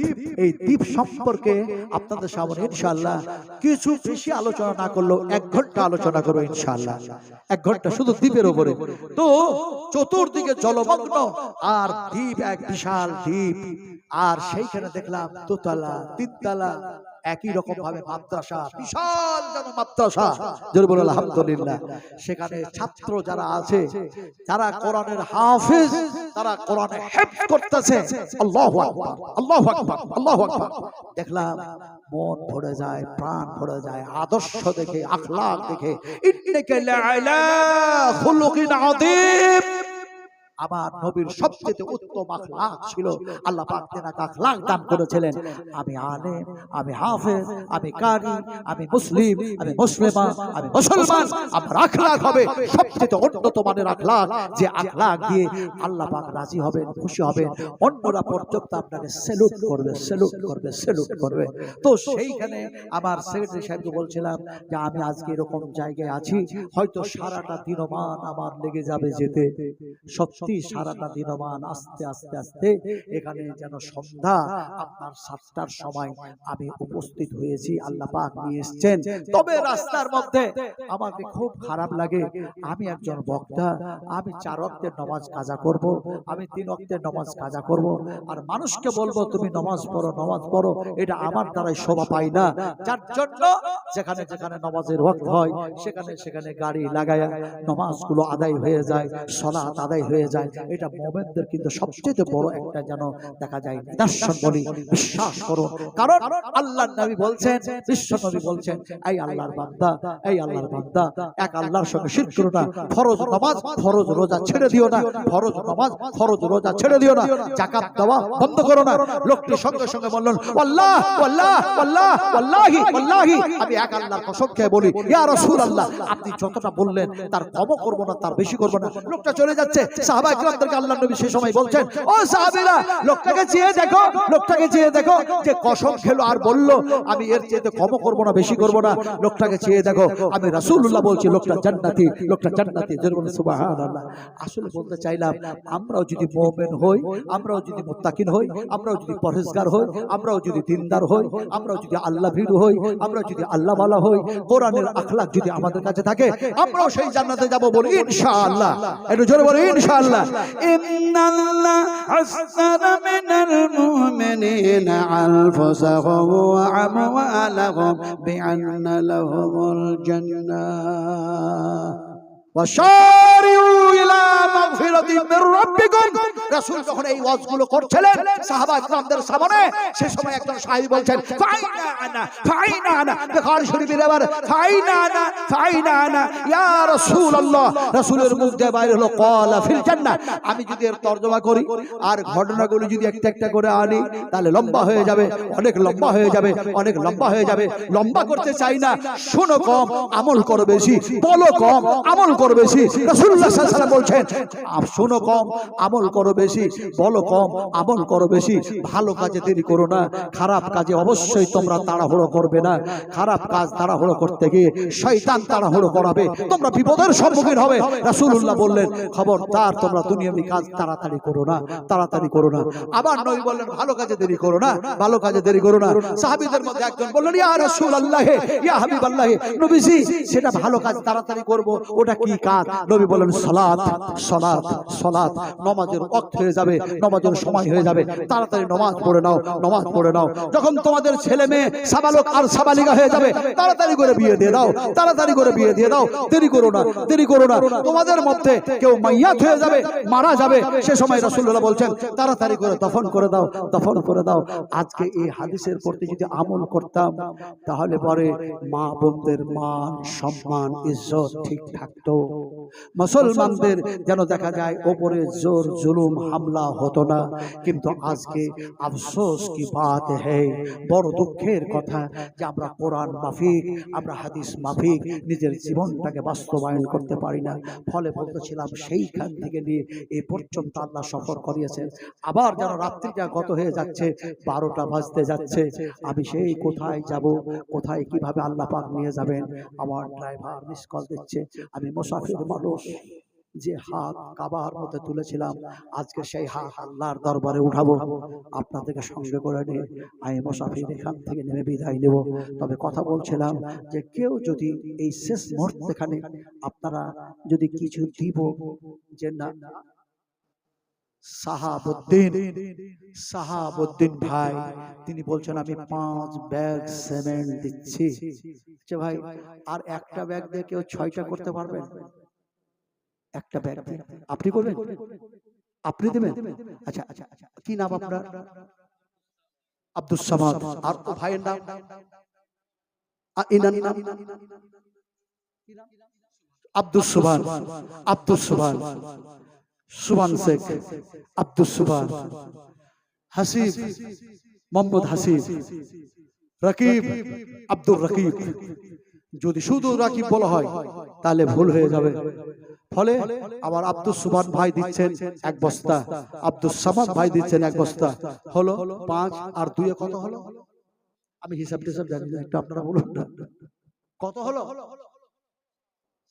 এই দ্বীপ সম্পর্কে আপনাদের সামনে ইনশাআল্লাহ কিছু বেশি আলোচনা না করলেও 1 ঘন্টা আলোচনা করব ইনশাআল্লাহ, 1 ঘন্টা শুধু দ্বীপের উপরে। তো চতুর্দিকে জলমগ্ন আর দ্বীপ, এক বিশাল দ্বীপ, আর সেইখানে দেখলাম 2 তলা 3 তলা একই রকম ভাবে মাদ্রাসা, বিশাল যেন মাদ্রাসা, জোরে বলুন আলহামদুলিল্লাহ। সেখানে ছাত্র যারা আছে, যারা কোরআনের হাফেজ, তারা কোরআনে হেফজ করতেছে। আল্লাহু আকবার, আল্লাহু আকবার, আল্লাহু আকবার। দেখলাম মন ভরে যায়, প্রাণ ভরে যায়, আদর্শ দেখে, আখলাক দেখে। ইন্নাকা লাআলা খুলুকিন আযীম। আমার নবীর সবচেয়ে উত্তম আখলাক ছিল, আল্লাহ পাক তেনাকে আখলাক দান করেছিলেন। আমি আলেম, আমি হাফেজ, আমি কারি, আমি মুসলিম, আমি মুসলিমা, আমি মুসলমান। আমার আখলাক হবে সবচেয়ে উন্নত মানের আখলাক, যে আখলাক দিয়ে আল্লাহ পাক রাজি হবেন, খুশি হবেন। অন্যরা পর্যন্ত আপনাকে স্যালুট করবে, স্যালুট করবে, স্যালুট করবে। তো সেইখানে আমার সেক্রেটারি সাহেবকে বলছিলাম যে আমি আজকে এরকম জায়গায় আছি, হয়তো সারাটা দিনমান আমার লেগে যাবে যেতে। সত্যি সারাটা দিনমান আস্তে আস্তে আস্তে এখানে যেন সন্ধ্যা আপনার 7টার সময় আমি উপস্থিত হয়েছি। আল্লাহ পাক নিয়ে এসেছেন। তবে রাস্তার মধ্যে আমাকে খুব খারাপ লাগে। আমি একজন বক্তা, আমি 4 ওয়াক্তের নামাজ কাজা করব, আমি 3 ওয়াক্তের নামাজ কাজা করব, আর মানুষকে বলবো তুমি নামাজ পড়ো, নামাজ পড়ো। এটা আমার দ্বারাই শোভা পাই না। যার জন্য যেখানে যেখানে নামাজের ওয়াক্ত হয় সেখানে সেখানে গাড়ি লাগায়া নামাজগুলো আদায় হয়ে যায়, সালাত আদায় হয়ে যায়। এটা মুমিনদের কিন্তু সবচেয়ে বড় একটা যেন দেখা যায় নিদর্শন বলি বিশ্বাস করুন। কারণ আল্লাহর নবী বলছেন, বিশ্ব নবী বলছেন, এই আল্লাহর বান্দা, এই আল্লাহর বান্দা, এক আল্লাহর সঙ্গে শিরক করো না। ফরজ নামাজ, ফরজ রোজা ছেড়ে দিও না। ফরজ নামাজ, ফরজ রোজা ছেড়ে দিও না। যাকাত দেওয়া বন্ধ করো না। লোকটি সঙ্গে সঙ্গে বললেন, আল্লাহ আল্লাহ আল্লাহ আল্লাহি আল্লাহি, আমি এক আল্লাহর কসম খেয়ে বলি ইয়া রাসূলুল্লাহ, আপনি যতটা বললেন তার কম করব না, তার বেশি করব না। লোকটা চলে যাচ্ছে। সাহাবা কিরামদেরকে আল্লাহর নবী সেই সময় বলছেন, ও সাহাবীরা, লোকটাকে চেয়ে দেখো, লোকটাকে চেয়ে দেখো, যে কসম খেলো আর বলল আমি এর চেয়ে কম করব না, বেশি করব না। লোকটাকে চেয়ে দেখো, আমি রাসূলুল্লাহ বলছি লোকটা জান্নাতি, লোকটা জান্নাতি। সুবহানাল্লাহ। আসলে বলতে চাইলাম, আমরাও যদি মুমিন হই, আমরাও যদি মুত্তাকিন হই, আমরাও যদি পরহেজগার হই, আমরাও যদি দিনদার হই, আমরাও যদি আল্লাহ ভীরু হই, আমরাও যদি আল্লাহ ওয়ালা হই, কোরআনের আখলাক যদি আমাদের কাছে থাকে, আমরাও সেই জান্নাতে যাব বলি ইনশাআল্লাহ। একটু জোরে বলি ইনশাআল্লাহ। ইন্নাল্লাহ আসরা মিনাল মুমিনিনা আনফুসাহুম ওয়া আমওয়ালাহুম বিআন্না লাহুমুল জান্নাহ ওয়াশারিউ ইলা মাগফিরাতিন মির রাব্বিকুম। রাসূল যখন এই ওয়াজগুলো করছিলেন সাহাবা কিরামদের সামনে, সে সময় একজন সাহাবী বলছেন, ফাইনা আনা, ফাইনা আনা। বুখারী শরীফের আবার ফাইনা আনা, ফাইনা আনা ইয়া রাসূলুল্লাহ। রাসূলের মুখ দিয়ে বাইরে হলো ক্বালা ফিল জান্নাহ। আমি যদি এর তরজমা করি আর ঘটনাগুলো যদি একটা একটা করে আনি, তাহলে লম্বা হয়ে যাবে, অনেক লম্বা হয়ে যাবে, অনেক লম্বা হয়ে যাবে। লম্বা করতে চাই না। শোনো কম, আমল করো বেশি। বলো কম, আমল করো বেশি। রাসূলুল্লাহ সাল্লাল্লাহু আলাইহি ওয়াসাল্লাম বলছেন, শোনো কম, আমল করো বেশি। বলো কম, আমল করো বেশি। ভালো কাজে দেরি করো না, খারাপ কাজে অবশ্যই তোমরা তাড়াহুড়ো করবে না। খারাপ কাজ তাড়াহুড়ো করতে গিয়ে শয়তান তাড়াহুড়ো করাবে, তোমরা বিপদের সম্মুখীন হবে। রাসূলুল্লাহ বললেন, খবরদার তোমরা দুনিয়াবি কাজ তাড়াতাড়ি করো না, তাড়াতাড়ি করো না। আবার নবী বললেন, ভালো কাজে দেরি করো না, ভালো কাজে দেরি করো না। সাহাবীদের মধ্যে একজন বললেন, ইয়া রাসূলুল্লাহ, ইয়া হাবিবাল্লাহ, নবীজি সেটা ভালো কাজ তাড়াতাড়ি করব, ওটা কি কাজ? নবী বলেন, সালাত, সালাত, সালাত। নামাজের ওয়াক্ত হয়ে যাবে, নামাজের সময় হয়ে যাবে, তাড়াতাড়ি নামাজ পড়ে নাও, নামাজ পড়ে নাও। যখন তোমাদের ছেলে মেয়ে সাবালক আর সাবালিকা হয়ে যাবে, তাড়াতাড়ি করে বিয়ে দিয়ে দাও, তাড়াতাড়ি করে বিয়ে দিয়ে দাও। দেরি করো না, দেরি করো না। তোমাদের মধ্যে কেউ মাইয়াত হয়ে যাবে, মারা যাবে, সে সময় রাসূলুল্লাহ বলছেন, তাড়াতাড়ি করে দফন করে দাও, দফন করে দাও। আজকে এই হাদিসের প্রতি যদি আমল করতাম, তাহলে পরে মা বোনদের মান সম্মান ইজ্জত ঠিক থাকতো। মুসলমানদের যেন দেখা যায় ওপরে জোর জুলুম হামলা হতো না। কিন্তু আজকে আফসোস কি বাত হ্যায়, বড় দুঃখের কথা যে আমরা কোরআন মাফিক, আমরা হাদিস মাফিক নিজের জীবনটাকে বাস্তবায়ন করতে পারি না। ফলে বলতেছিলাম, সেইখান থেকে নিয়ে এই পর্যন্ত আল্লাহ সফর করিয়েছেন। আবার যেন রাত্রিটা গত হয়ে যাচ্ছে, 12টা বাজতে যাচ্ছে। আমি সেই কোথায় যাব, কোথায় কিভাবে আল্লাহ পাক নিয়ে যাবেন। আমার ড্রাইভার মিস কল দিচ্ছে। আমি মুসাফির মানুষ, যে হাত কাবার মধ্যে তুলেছিলাম, আজকে সেই হাত আল্লাহর দরবারে উঠাবো। আপনাদেরকে সঙ্গে করে নিয়ে আমি মুসাফির এখান থেকে নেমে বিদায় নেব। তবে কথা বলছিলাম যে কেউ যদি এই শেষ মুহূর্তেখানে আপনারা যদি কিছু দিব, যে না সাহাবুদ্দিন ভাই তিনি বলছেন আমি 5 ব্যাগ সিমেন্ট দিচ্ছি। আচ্ছা ভাই, আর একটা ব্যাগ দিয়ে কেউ 6টা করতে পারবেন? একটা ব্যাগ দিয়ে আপনি করবেন? আপনি দেবেন? আচ্ছা আচ্ছা, কি নাম আপনার? আব্দুস সামাদ। আর ও ভাইয়ের নাম? ইনার নাম আব্দুস সুবহান। আব্দুস সুবহান, সুবহান শেখ, আব্দুস সুবহান, হাসিব, মোহাম্মদ হাসিব, রাকিব, আব্দুর রাকিব। যদি শুধু রাকিব বলা হয় তাহলে ভুল হয়ে যাবে। ফলে আবার আব্দুস সুবহান ভাই দিচ্ছেন 1 বস্তা, আব্দুস সামাদ ভাই দিচ্ছেন 1 বস্তা, হলো 5 আর 2 এ কত হলো? আমি হিসাব টিসাব জানি না, একটু আপনারা বলুন না কত হলো?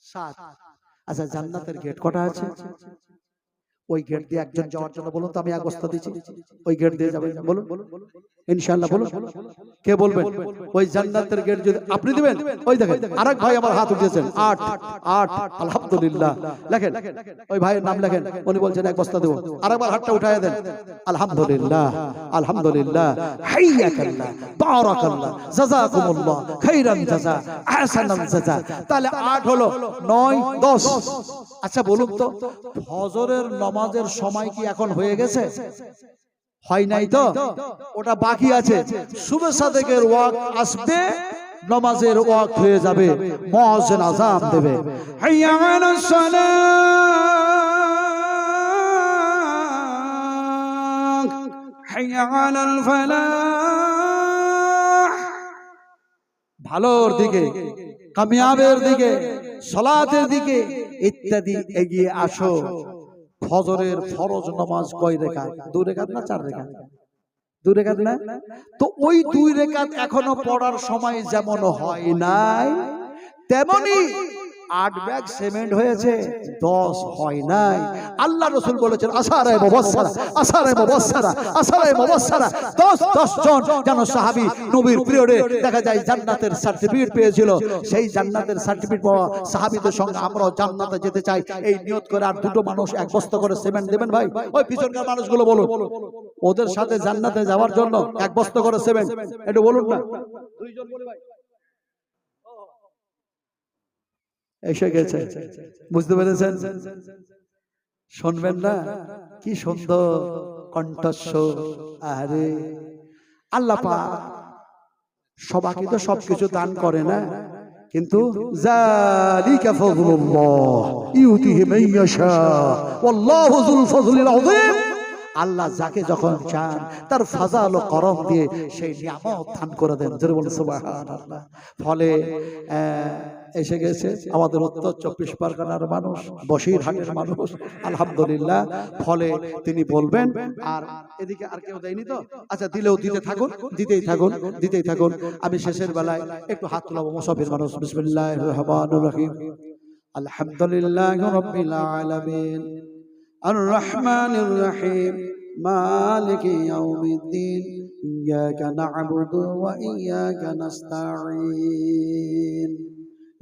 7। আচ্ছা, জান্নাতের গেট কটা আছে? ওই গেট দিয়ে একজন যাওয়ার জন্য বলুন তো, আমি 1 বস্তা দিচ্ছি, ওই গেট দিয়ে যাবেন বলুন ইনশাআল্লাহ, বলুন কে বলবেন? ওই জান্নাতের গেট যদি আপনি দিবেন, ওই দেখেন আরেক ভাই আমার হাত উঠিয়েছেন 8 8, আলহামদুলিল্লাহ। লেখেন ওই ভাইয়ের নাম লেখেন, উনি বলছেন 1 বস্তা দেব। আরেকবার হাতটা উঠায় দেন, আলহামদুলিল্লাহ আলহামদুলিল্লাহ, হাইয়াকাল্লাহ, বারাকাল্লাহ, জাযাকুমুল্লাহ খাইরান জাযা, আহসানাল জাযা। তাহলে 8 হলো 9 10। আচ্ছা বলুন তো, ফজরের নামাজের সময় কি এখন হয়ে গেছে? হয় নাই তো, ওটা বাকি আছে। সুবহ সাদেকের ওয়াক্ত আসবে, নামাজের ওয়াক্ত হয়ে যাবে, মুয়াজ্জিন আযান দেবে, হাইয়া আলাস সালাহ, হাইয়া আলাল ফালাহ। ভালোর দিকে, কামিয়াবের দিকে, সালাতের দিকে ইত্যাদি এগিয়ে আসো। ফজরের ফরজ নামাজ কয় রাকাত? 2 রাকাত না 4 রাকাত? 2 রাকাত না? তো ওই 2 রাকাত এখনো পড়ার সময় যেমন হয় নাই, তেমনি 8 ব্যাগ সিমেন্ট হয়েছে, 10 হয় নাই। আল্লাহ রাসূল বলেছেন আসারে মুবাশশারা, আসারে মুবাশশারা, আসারে মুবাশশারা, 10 জন যেন সাহাবী নবীর পিরিয়ডে দেখা যায় জান্নাতের সার্টিফিকেট পেয়েছিল। সেই জান্নাতের সার্টিফিকেট পাওয়া সাহাবীদের সঙ্গে আমরাও জান্নাতে যেতে চাই, এই নিয়ত করে আর 2টো মানুষ 1 বস্তা করে সিমেন্ট দেবেন ভাই। ওই পিছনকার মানুষগুলো বলুন, ওদের সাথে জান্নাতে যাওয়ার জন্য 1 বস্তা করে সিমেন্ট, একটু বলুন না। 2 জন বলে ভাই এসে গেছে, বুঝতে পেরেছেন? শুনবেন না কি সুন্দর কণ্ঠস্বর। আরে আল্লাহ পাক সবাইকে তো সবকিছু দান করে না, কিন্তু যালিকা ফাযলুল্লাহ ইউতিহি মান ইয়াশা ওয়াল্লাহু যুল ফাযলিল আযীম। আল্লাহ যাকে যখন চান তার ফাজাল ও করম দিয়ে সেই নিয়ামত দান করে দেন। জোরে বলুন সুবহানাল্লাহ। ফলে এসে গেছে আমাদের উত্তর 24 পরগনার মানুষ, বসিরহাটের মানুষ, আলহামদুলিল্লাহ। ফলে তিনি বলবেন, আর এদিকে আর কেউ দেয়নি তো? আচ্ছা, দিলেও দিতে থাকুন, দিতেই থাকুন, দিতেই থাকুন। আমি শেষের বেলায় একটু হাত তুলাবো মুসাফির মানুষ। বিসমিল্লাহির রহমানির রহিম, আলহামদুলিল্লাহি রাব্বিল আলামিন, আর রহমানির রহিম, মালিকি ইয়াউমিদ্দিন, ইয়াকা না'বুদু ওয়া ইয়াকা নাস্তাঈন,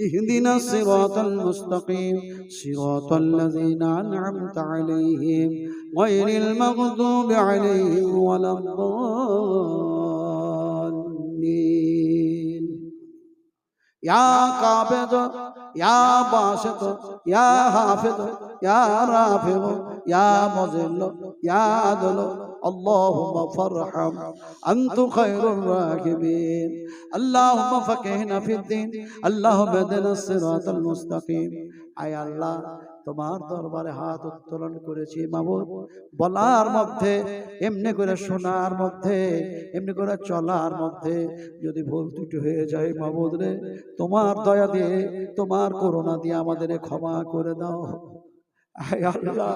اهدنا الصراط المستقيم صراط الذين أنعمت عليهم غير المغضوب عليهم ولا الضالين. يا قابض يا باسط يا حافظ يا رافع يا مذل يا عدل اللهم فارحم أنت خير الراحمين. اللهم فقهنا في الدين اللهم اهدنا الصراط المستقيم. আয় আল্লাহ, তোমার দরবারে হাত উত্তোলন করেছি মাবুদ। বলার মধ্যে, এমনি করে শোনার মধ্যে, এমনি করে চলার মধ্যে যদি ভুল ত্রুটি হয়ে যায় মাবুদ রে, তোমার দয়া দিয়ে, তোমার করুণা দিয়ে আমাদের ক্ষমা করে দাও। আল্লাহ,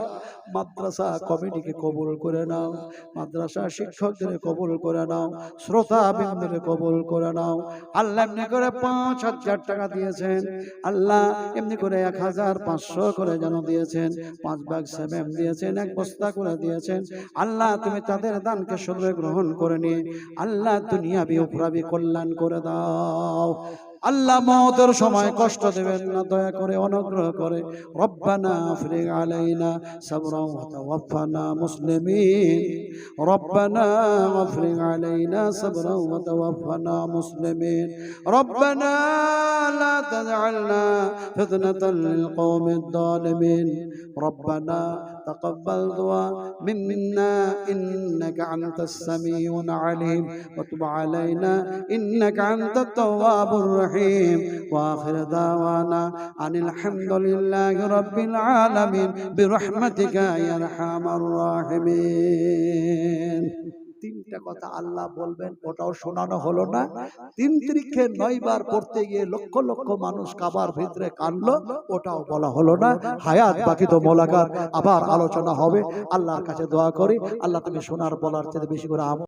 মাদ্রাসা কমিটিকে কবুল করে নাও, মাদ্রাসা শিক্ষকদের কবুল করে নাও, শ্রোতা বিন্দুকে কবুল করে নাও। আল্লাহ এমনি করে 5,000 টাকা দিয়েছেন, আল্লাহ এমনি করে 1,500 করে যেন দিয়েছেন, 5 ব্যাগ সিমেন্ট দিয়েছেন, 1 বস্তা করে দিয়েছেন। আল্লাহ তুমি তাদের দানকে সদয় গ্রহণ করে নিয়ে আল্লাহ দুনিয়াবি উখরাবি কল্যাণ করে দাও। আল্লাহ মওতের সময় কষ্ট দেবেন না, দয়া করে অনুগ্রহ করে। রব্বানা আফরিগ আলাইনা সাবরান ওয়া তাওয়াফানা মুসলিমিন, রব্বানা আফরিগ আলাইনা সাবরান ওয়া তাওয়াফানা মুসলিমিন, রব্বানা লা তাজআলনা ফিতনাতাল লিল কওমিদ যালিমিন, রব্বানা তাকাব্বাল দুআ মিন্না ইন্নাকা আনতাস সামিউল আলিম ওয়া তুব আলাইনা ইন্নাকা আনতাত তাওয়াবুর রহিম। ওয়া আখির দাওয়ানা আনিল হামদুলিল্লাহি রাব্বিল আলামিন বিরহমাতিকা ইয়া আরহামার রাহিমিন। তিনটা কথা আল্লাহ বলবেন, ওটাও শোনানো হলো না। 3 তারিখে 9 বার পড়তে গিয়ে লক্ষ লক্ষ মানুষ কাবার ভিতরে কাঁদলো, ওটাও বলা হলো না। হায়াত বাকি তো মোলাকাত, আবার আলোচনা হবে। আল্লাহর কাছে দোয়া করি, আল্লাহ তুমি শোনার বলার চেয়ে বেশি করে আমল